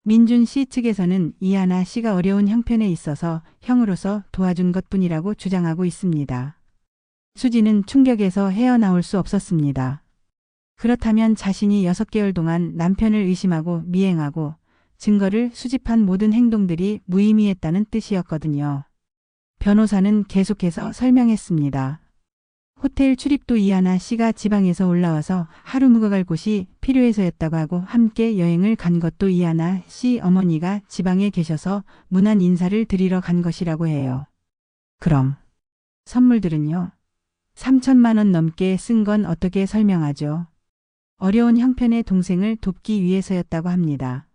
민준 씨 측에서는 이하나 씨가 어려운 형편에 있어서 형으로서 도와준 것뿐이라고 주장하고 있습니다. 수지는 충격에서 헤어나올 수 없었습니다. 그렇다면 자신이 6개월 동안 남편을 의심하고 미행하고 증거를 수집한 모든 행동들이 무의미했다는 뜻이었거든요. 변호사는 계속해서 설명했습니다. 호텔 출입도 이하나 씨가 지방에서 올라와서 하루 묵어갈 곳이 필요해서였다고 하고 함께 여행을 간 것도 이하나 씨 어머니가 지방에 계셔서 문안 인사를 드리러 간 것이라고 해요. 그럼 선물들은요? 3천만 원 넘게 쓴 건 어떻게 설명하죠? 어려운 형편의 동생을 돕기 위해서였다고 합니다.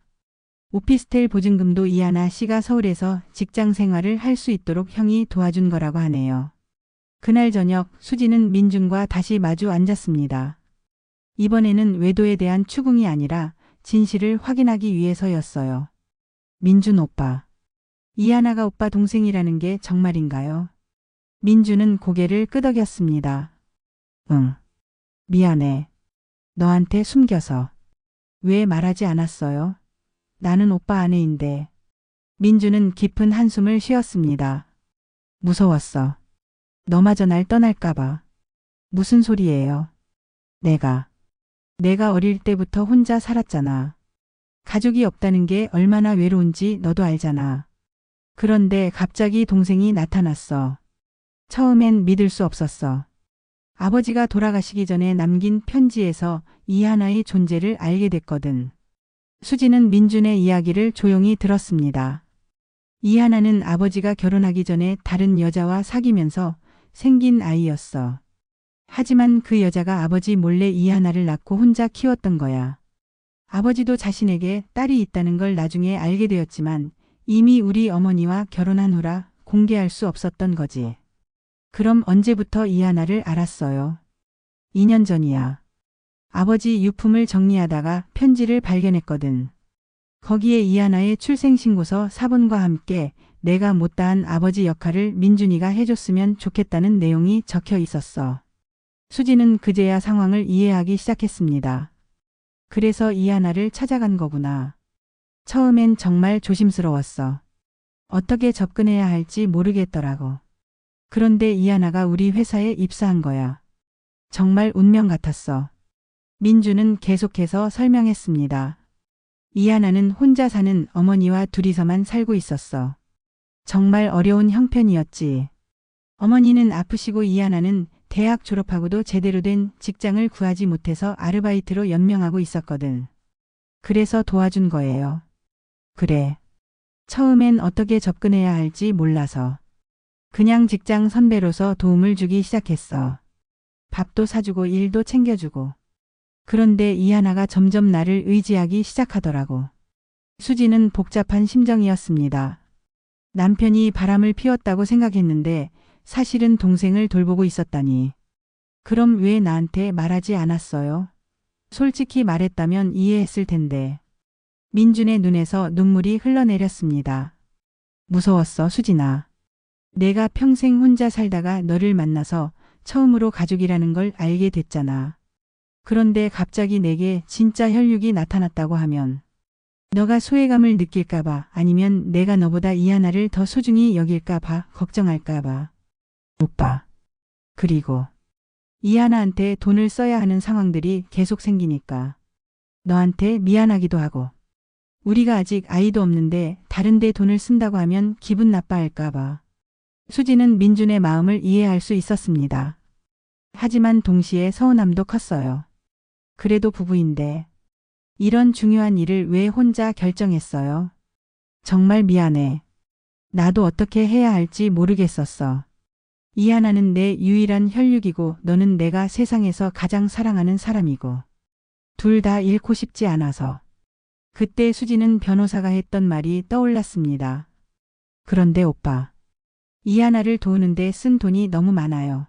오피스텔 보증금도 이하나 씨가 서울에서 직장 생활을 할 수 있도록 형이 도와준 거라고 하네요. 그날 저녁 수지는 민준과 다시 마주 앉았습니다. 이번에는 외도에 대한 추궁이 아니라 진실을 확인하기 위해서였어요. 민준 오빠. 이하나가 오빠 동생이라는 게 정말인가요? 민준은 고개를 끄덕였습니다. 응. 미안해. 너한테 숨겨서. 왜 말하지 않았어요? 나는 오빠 아내인데. 민준은 깊은 한숨을 쉬었습니다. 무서웠어. 너마저 날 떠날까봐. 무슨 소리예요? 내가 어릴 때부터 혼자 살았잖아. 가족이 없다는 게 얼마나 외로운지 너도 알잖아. 그런데 갑자기 동생이 나타났어. 처음엔 믿을 수 없었어. 아버지가 돌아가시기 전에 남긴 편지에서 이하나의 존재를 알게 됐거든. 수지는 민준의 이야기를 조용히 들었습니다. 이하나는 아버지가 결혼하기 전에 다른 여자와 사귀면서 생긴 아이였어. 하지만 그 여자가 아버지 몰래 이하나를 낳고 혼자 키웠던 거야. 아버지도 자신에게 딸이 있다는 걸 나중에 알게 되었지만 이미 우리 어머니와 결혼한 후라 공개할 수 없었던 거지. 그럼 언제부터 이하나를 알았어요? 2년 전이야. 아버지 유품을 정리하다가 편지를 발견했거든. 거기에 이하나의 출생신고서 사본과 함께 내가 못다한 아버지 역할을 민준이가 해줬으면 좋겠다는 내용이 적혀 있었어. 수지는 그제야 상황을 이해하기 시작했습니다. 그래서 이하나를 찾아간 거구나. 처음엔 정말 조심스러웠어. 어떻게 접근해야 할지 모르겠더라고. 그런데 이하나가 우리 회사에 입사한 거야. 정말 운명 같았어. 민주는 계속해서 설명했습니다. 이하나는 혼자 사는 어머니와 둘이서만 살고 있었어. 정말 어려운 형편이었지. 어머니는 아프시고 이하나는 대학 졸업하고도 제대로 된 직장을 구하지 못해서 아르바이트로 연명하고 있었거든. 그래서 도와준 거예요. 그래. 처음엔 어떻게 접근해야 할지 몰라서. 그냥 직장 선배로서 도움을 주기 시작했어. 밥도 사주고 일도 챙겨주고. 그런데 이하나가 점점 나를 의지하기 시작하더라고. 수지는 복잡한 심정이었습니다. 남편이 바람을 피웠다고 생각했는데 사실은 동생을 돌보고 있었다니. 그럼 왜 나한테 말하지 않았어요? 솔직히 말했다면 이해했을 텐데. 민준의 눈에서 눈물이 흘러내렸습니다. 무서웠어, 수진아. 내가 평생 혼자 살다가 너를 만나서 처음으로 가족이라는 걸 알게 됐잖아. 그런데 갑자기 내게 진짜 혈육이 나타났다고 하면 너가 소외감을 느낄까봐 아니면 내가 너보다 이하나를 더 소중히 여길까봐 걱정할까봐. 오빠. 그리고 이하나한테 돈을 써야 하는 상황들이 계속 생기니까 너한테 미안하기도 하고 우리가 아직 아이도 없는데 다른 데 돈을 쓴다고 하면 기분 나빠할까봐. 수지는 민준의 마음을 이해할 수 있었습니다. 하지만 동시에 서운함도 컸어요. 그래도 부부인데 이런 중요한 일을 왜 혼자 결정했어요? 정말 미안해. 나도 어떻게 해야 할지 모르겠었어. 이하나는 내 유일한 혈육이고 너는 내가 세상에서 가장 사랑하는 사람이고 둘 다 잃고 싶지 않아서. 그때 수지는 변호사가 했던 말이 떠올랐습니다. 그런데 오빠, 이하나를 도우는데 쓴 돈이 너무 많아요.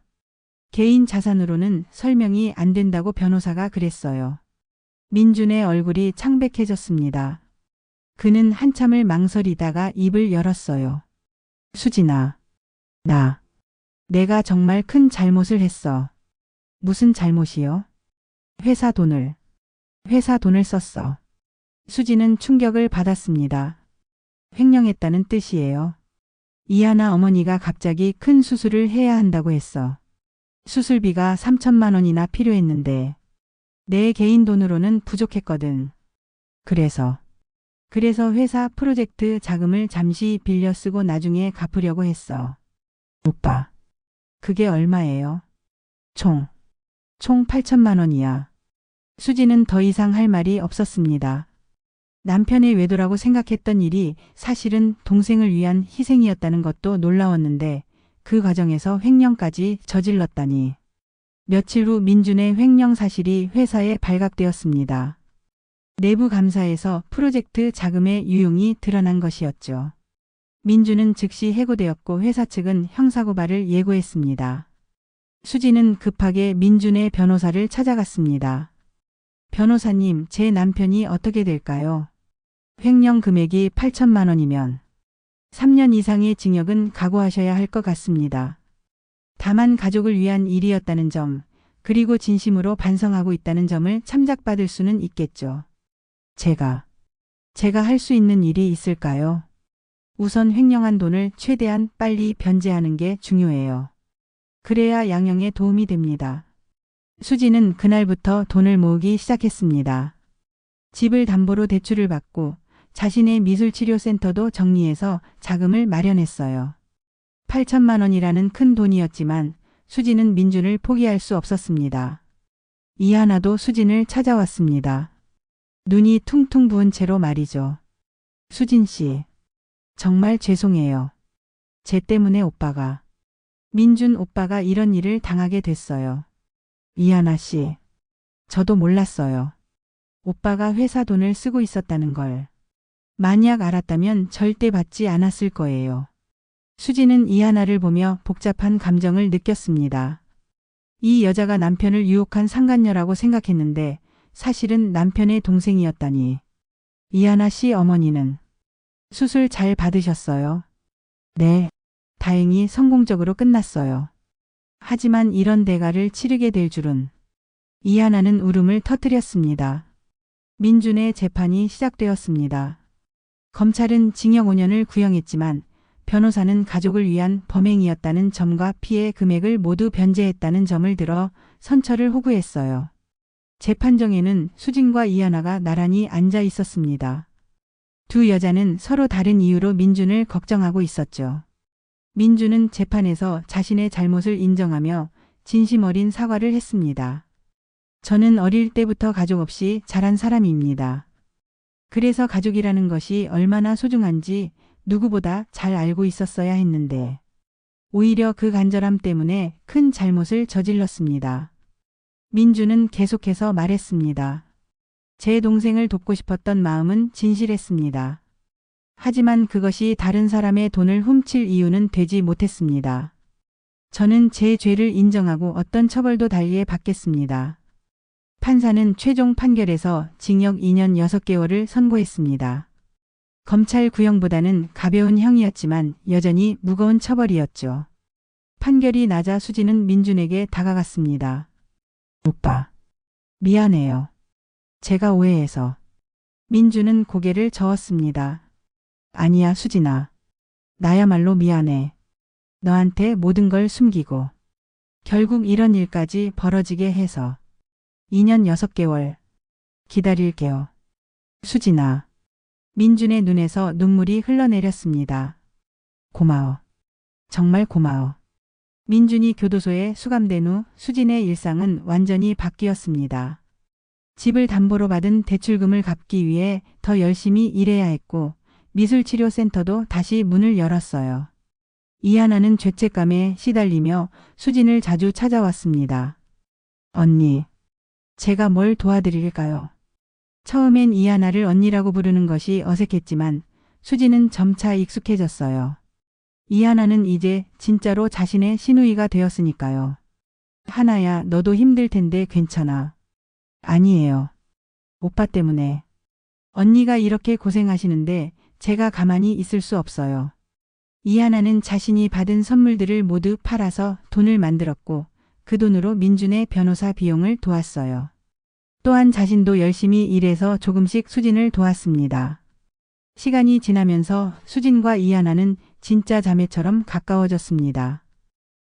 개인 자산으로는 설명이 안 된다고 변호사가 그랬어요. 민준의 얼굴이 창백해졌습니다. 그는 한참을 망설이다가 입을 열었어요. 수진아, 내가 정말 큰 잘못을 했어. 무슨 잘못이요? 회사 돈을 썼어. 수지는 충격을 받았습니다. 횡령했다는 뜻이에요. 이하나 어머니가 갑자기 큰 수술을 해야 한다고 했어. 수술비가 3천만 원이나 필요했는데 내 개인 돈으로는 부족했거든. 그래서 회사 프로젝트 자금을 잠시 빌려 쓰고 나중에 갚으려고 했어. 오빠, 그게 얼마예요? 총 8천만 원이야. 수지는 더 이상 할 말이 없었습니다. 남편의 외도라고 생각했던 일이 사실은 동생을 위한 희생이었다는 것도 놀라웠는데 그 과정에서 횡령까지 저질렀다니. 며칠 후 민준의 횡령 사실이 회사에 발각되었습니다. 내부 감사에서 프로젝트 자금의 유용이 드러난 것이었죠. 민준은 즉시 해고되었고 회사 측은 형사고발을 예고했습니다. 수지는 급하게 민준의 변호사를 찾아갔습니다. 변호사님, 제 남편이 어떻게 될까요? 횡령 금액이 8천만 원이면 3년 이상의 징역은 각오하셔야 할 것 같습니다. 다만 가족을 위한 일이었다는 점, 그리고 진심으로 반성하고 있다는 점을 참작받을 수는 있겠죠. 제가 할 수 있는 일이 있을까요? 우선 횡령한 돈을 최대한 빨리 변제하는 게 중요해요. 그래야 양형에 도움이 됩니다. 수지는 그날부터 돈을 모으기 시작했습니다. 집을 담보로 대출을 받고 자신의 미술치료센터도 정리해서 자금을 마련했어요. 8천만 원이라는 큰 돈이었지만 수지는 민준을 포기할 수 없었습니다. 이하나도 수진을 찾아왔습니다. 눈이 퉁퉁 부은 채로 말이죠. 수진 씨, 정말 죄송해요. 제 때문에 민준 오빠가 이런 일을 당하게 됐어요. 이하나 씨, 저도 몰랐어요. 오빠가 회사 돈을 쓰고 있었다는 걸. 만약 알았다면 절대 받지 않았을 거예요. 수지는 이하나를 보며 복잡한 감정을 느꼈습니다. 이 여자가 남편을 유혹한 상간녀라고 생각했는데 사실은 남편의 동생이었다니. 이하나 씨 어머니는 수술 잘 받으셨어요? 네, 다행히 성공적으로 끝났어요. 하지만 이런 대가를 치르게 될 줄은. 이하나는 울음을 터뜨렸습니다. 민준의 재판이 시작되었습니다. 검찰은 징역 5년을 구형했지만 변호사는 가족을 위한 범행이었다는 점과 피해 금액을 모두 변제했다는 점을 들어 선처를 호구했어요. 재판정에는 수진과 이하나가 나란히 앉아 있었습니다. 두 여자는 서로 다른 이유로 민준을 걱정하고 있었죠. 민준은 재판에서 자신의 잘못을 인정하며 진심 어린 사과를 했습니다. 저는 어릴 때부터 가족 없이 자란 사람입니다. 그래서 가족이라는 것이 얼마나 소중한지 누구보다 잘 알고 있었어야 했는데 오히려 그 간절함 때문에 큰 잘못을 저질렀습니다. 민준은 계속해서 말했습니다. 제 동생을 돕고 싶었던 마음은 진실했습니다. 하지만 그것이 다른 사람의 돈을 훔칠 이유는 되지 못했습니다. 저는 제 죄를 인정하고 어떤 처벌도 달리에 받겠습니다. 판사는 최종 판결에서 징역 2년 6개월을 선고했습니다. 검찰 구형보다는 가벼운 형이었지만 여전히 무거운 처벌이었죠. 판결이 나자 수지는 민준에게 다가갔습니다. 오빠, 미안해요. 제가 오해해서. 민준은 고개를 저었습니다. 아니야, 수진아. 나야말로 미안해. 너한테 모든 걸 숨기고 결국 이런 일까지 벌어지게 해서 2년 6개월 기다릴게요. 수진아. 민준의 눈에서 눈물이 흘러내렸습니다. 고마워. 정말 고마워. 민준이 교도소에 수감된 후 수진의 일상은 완전히 바뀌었습니다. 집을 담보로 받은 대출금을 갚기 위해 더 열심히 일해야 했고 미술치료센터도 다시 문을 열었어요. 이하나는 죄책감에 시달리며 수진을 자주 찾아왔습니다. 언니, 제가 뭘 도와드릴까요? 처음엔 이하나를 언니라고 부르는 것이 어색했지만 수지는 점차 익숙해졌어요. 이하나는 이제 진짜로 자신의 시누이가 되었으니까요. 하나야, 너도 힘들 텐데 괜찮아. 아니에요. 오빠 때문에. 언니가 이렇게 고생하시는데 제가 가만히 있을 수 없어요. 이하나는 자신이 받은 선물들을 모두 팔아서 돈을 만들었고 그 돈으로 민준의 변호사 비용을 도왔어요. 또한 자신도 열심히 일해서 조금씩 수진을 도왔습니다. 시간이 지나면서 수진과 이하나는 진짜 자매처럼 가까워졌습니다.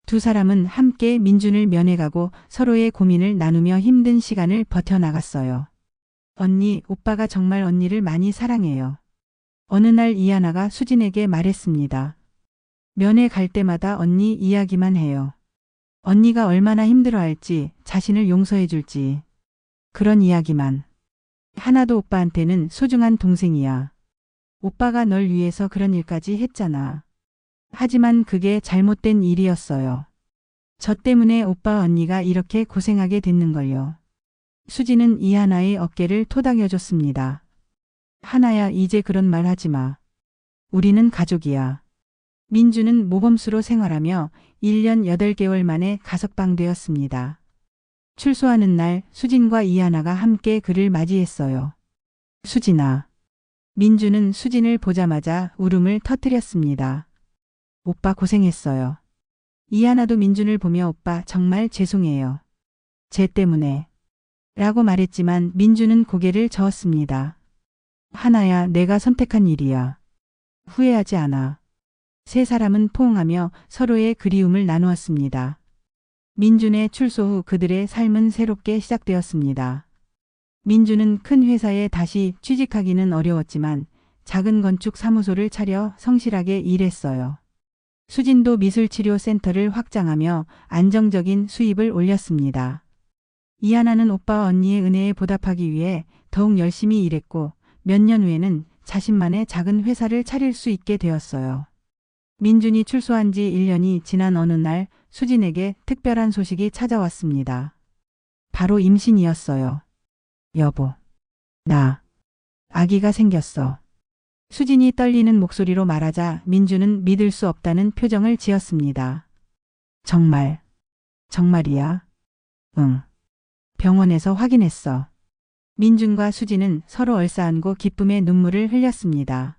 두 사람은 함께 민준을 면회가고 서로의 고민을 나누며 힘든 시간을 버텨나갔어요. 언니, 오빠가 정말 언니를 많이 사랑해요. 어느 날 이하나가 수진에게 말했습니다. 면회 갈 때마다 언니 이야기만 해요. 언니가 얼마나 힘들어할지, 자신을 용서해줄지. 그런 이야기만. 하나도 오빠한테는 소중한 동생이야. 오빠가 널 위해서 그런 일까지 했잖아. 하지만 그게 잘못된 일이었어요. 저 때문에 오빠 언니가 이렇게 고생하게 됐는걸요. 수지는 이하나의 어깨를 토닥여줬습니다. 하나야, 이제 그런 말 하지 마. 우리는 가족이야. 민주는 모범수로 생활하며 1년 8개월 만에 가석방되었습니다. 출소하는 날 수진과 이하나가 함께 그를 맞이했어요. 수진아. 민주는 수진을 보자마자 울음을 터뜨렸습니다. 오빠 고생했어요. 이하나도 민준을 보며 오빠 정말 죄송해요. 쟤 때문에. 라고 말했지만 민주는 고개를 저었습니다. 하나야, 내가 선택한 일이야. 후회하지 않아. 세 사람은 포옹하며 서로의 그리움을 나누었습니다. 민준의 출소 후 그들의 삶은 새롭게 시작되었습니다. 민준은 큰 회사에 다시 취직하기는 어려웠지만 작은 건축 사무소를 차려 성실하게 일했어요. 수진도 미술치료센터를 확장하며 안정적인 수입을 올렸습니다. 이하나는 오빠와 언니의 은혜에 보답하기 위해 더욱 열심히 일했고 몇 년 후에는 자신만의 작은 회사를 차릴 수 있게 되었어요. 민준이 출소한 지 1년이 지난 어느 날 수진에게 특별한 소식이 찾아왔습니다. 바로 임신이었어요. 여보, 나 아기가 생겼어. 수진이 떨리는 목소리로 말하자 민주는 믿을 수 없다는 표정을 지었습니다. 정말, 정말이야? 응. 병원에서 확인했어. 민준과 수진은 서로 얼싸안고 기쁨의 눈물을 흘렸습니다.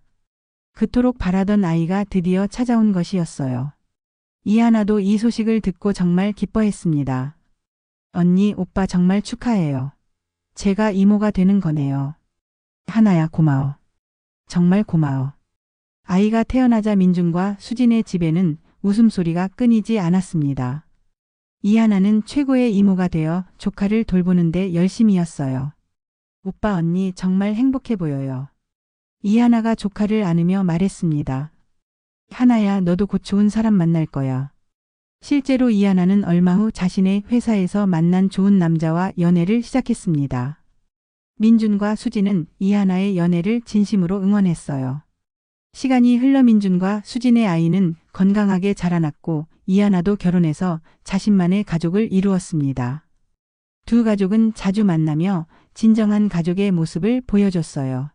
그토록 바라던 아이가 드디어 찾아온 것이었어요. 이하나도 이 소식을 듣고 정말 기뻐했습니다. 언니, 오빠 정말 축하해요. 제가 이모가 되는 거네요. 하나야, 고마워. 정말 고마워. 아이가 태어나자 민준과 수진의 집에는 웃음소리가 끊이지 않았습니다. 이하나는 최고의 이모가 되어 조카를 돌보는데 열심이었어요. 오빠, 언니 정말 행복해 보여요. 이하나가 조카를 안으며 말했습니다. 하나야, 너도 곧 좋은 사람 만날 거야. 실제로 이하나는 얼마 후 자신의 회사에서 만난 좋은 남자와 연애를 시작했습니다. 민준과 수진은 이하나의 연애를 진심으로 응원했어요. 시간이 흘러 민준과 수진의 아이는 건강하게 자라났고 이하나도 결혼해서 자신만의 가족을 이루었습니다. 두 가족은 자주 만나며 진정한 가족의 모습을 보여줬어요.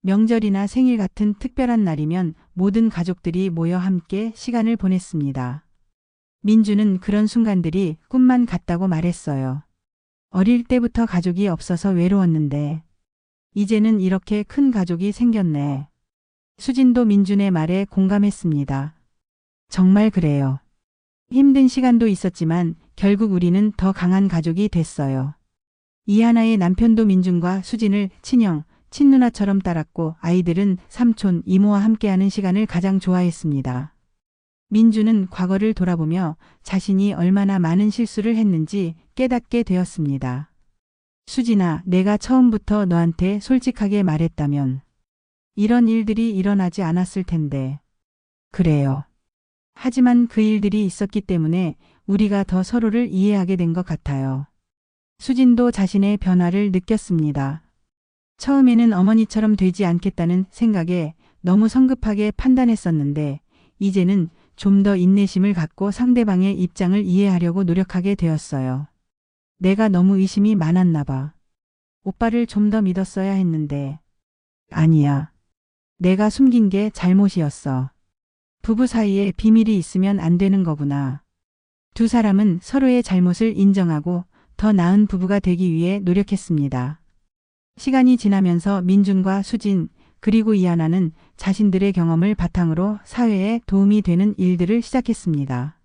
명절이나 생일 같은 특별한 날이면 모든 가족들이 모여 함께 시간을 보냈습니다. 민주는 그런 순간들이 꿈만 같다고 말했어요. 어릴 때부터 가족이 없어서 외로웠는데 이제는 이렇게 큰 가족이 생겼네. 수진도 민준의 말에 공감했습니다. 정말 그래요. 힘든 시간도 있었지만 결국 우리는 더 강한 가족이 됐어요. 이하나의 남편도 민준과 수진을 친형, 친누나처럼 따랐고 아이들은 삼촌, 이모와 함께하는 시간을 가장 좋아했습니다. 민주는 과거를 돌아보며 자신이 얼마나 많은 실수를 했는지 깨닫게 되었습니다. 수진아, 내가 처음부터 너한테 솔직하게 말했다면 이런 일들이 일어나지 않았을 텐데. 그래요. 하지만 그 일들이 있었기 때문에 우리가 더 서로를 이해하게 된 것 같아요. 수진도 자신의 변화를 느꼈습니다. 처음에는 어머니처럼 되지 않겠다는 생각에 너무 성급하게 판단했었는데 이제는 좀 더 인내심을 갖고 상대방의 입장을 이해하려고 노력하게 되었어요. 내가 너무 의심이 많았나 봐. 오빠를 좀 더 믿었어야 했는데. 아니야. 내가 숨긴 게 잘못이었어. 부부 사이에 비밀이 있으면 안 되는 거구나. 두 사람은 서로의 잘못을 인정하고 더 나은 부부가 되기 위해 노력했습니다. 시간이 지나면서 민준과 수진 그리고 이하나는 자신들의 경험을 바탕으로 사회에 도움이 되는 일들을 시작했습니다.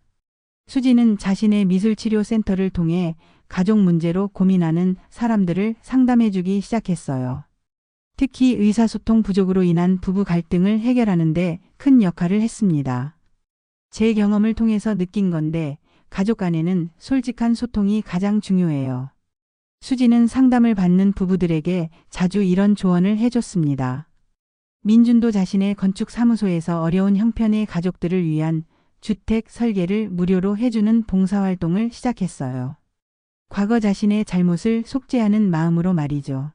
수진은 자신의 미술치료센터를 통해 가족 문제로 고민하는 사람들을 상담해주기 시작했어요. 특히 의사소통 부족으로 인한 부부 갈등을 해결하는 데 큰 역할을 했습니다. 제 경험을 통해서 느낀 건데 가족 간에는 솔직한 소통이 가장 중요해요. 수지는 상담을 받는 부부들에게 자주 이런 조언을 해줬습니다. 민준도 자신의 건축사무소에서 어려운 형편의 가족들을 위한 주택 설계를 무료로 해주는 봉사활동을 시작했어요. 과거 자신의 잘못을 속죄하는 마음으로 말이죠.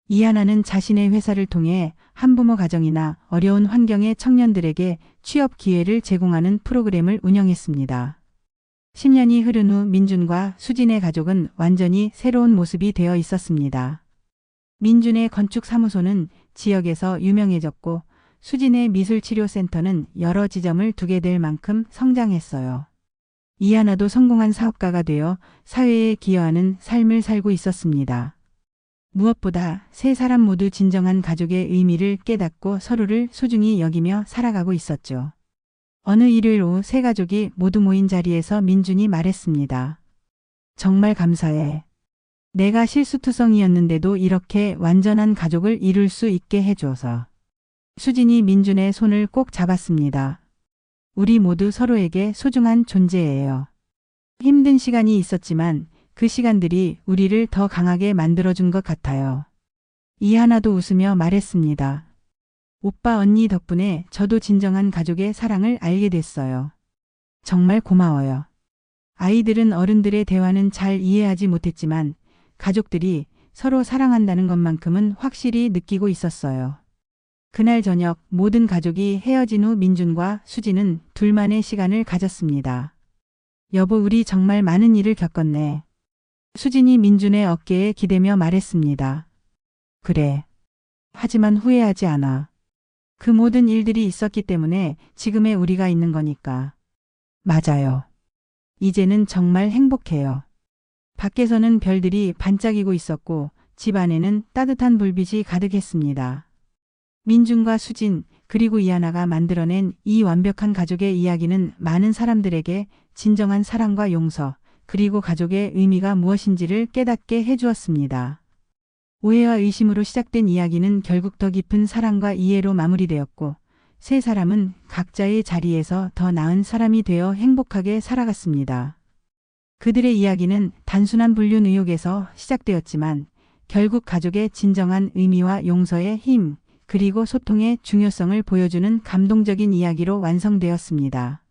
이하나는 자신의 회사를 통해 한부모 가정이나 어려운 환경의 청년들에게 취업 기회를 제공하는 프로그램을 운영했습니다. 10년이 흐른 후 민준과 수진의 가족은 완전히 새로운 모습이 되어 있었습니다. 민준의 건축사무소는 지역에서 유명해졌고 수진의 미술치료센터는 여러 지점을 두게 될 만큼 성장했어요. 이하나도 성공한 사업가가 되어 사회에 기여하는 삶을 살고 있었습니다. 무엇보다 세 사람 모두 진정한 가족의 의미를 깨닫고 서로를 소중히 여기며 살아가고 있었죠. 어느 일요일 오후 세 가족이 모두 모인 자리에서 민준이 말했습니다. 정말 감사해. 내가 실수투성이었는데도 이렇게 완전한 가족을 이룰 수 있게 해줘서. 수진이 민준의 손을 꼭 잡았습니다. 우리 모두 서로에게 소중한 존재예요. 힘든 시간이 있었지만 그 시간들이 우리를 더 강하게 만들어준 것 같아요. 이하나도 웃으며 말했습니다. 오빠 언니 덕분에 저도 진정한 가족의 사랑을 알게 됐어요. 정말 고마워요. 아이들은 어른들의 대화는 잘 이해하지 못했지만 가족들이 서로 사랑한다는 것만큼은 확실히 느끼고 있었어요. 그날 저녁 모든 가족이 헤어진 후 민준과 수지는 둘만의 시간을 가졌습니다. 여보, 우리 정말 많은 일을 겪었네. 수진이 민준의 어깨에 기대며 말했습니다. 그래. 하지만 후회하지 않아. 그 모든 일들이 있었기 때문에 지금의 우리가 있는 거니까. 맞아요. 이제는 정말 행복해요. 밖에서는 별들이 반짝이고 있었고 집 안에는 따뜻한 불빛이 가득했습니다. 민준과 수진 그리고 이하나가 만들어낸 이 완벽한 가족의 이야기는 많은 사람들에게 진정한 사랑과 용서 그리고 가족의 의미가 무엇인지를 깨닫게 해주었습니다. 오해와 의심으로 시작된 이야기는 결국 더 깊은 사랑과 이해로 마무리되었고 세 사람은 각자의 자리에서 더 나은 사람이 되어 행복하게 살아갔습니다. 그들의 이야기는 단순한 불륜 의혹에서 시작되었지만 결국 가족의 진정한 의미와 용서의 힘 그리고 소통의 중요성을 보여주는 감동적인 이야기로 완성되었습니다.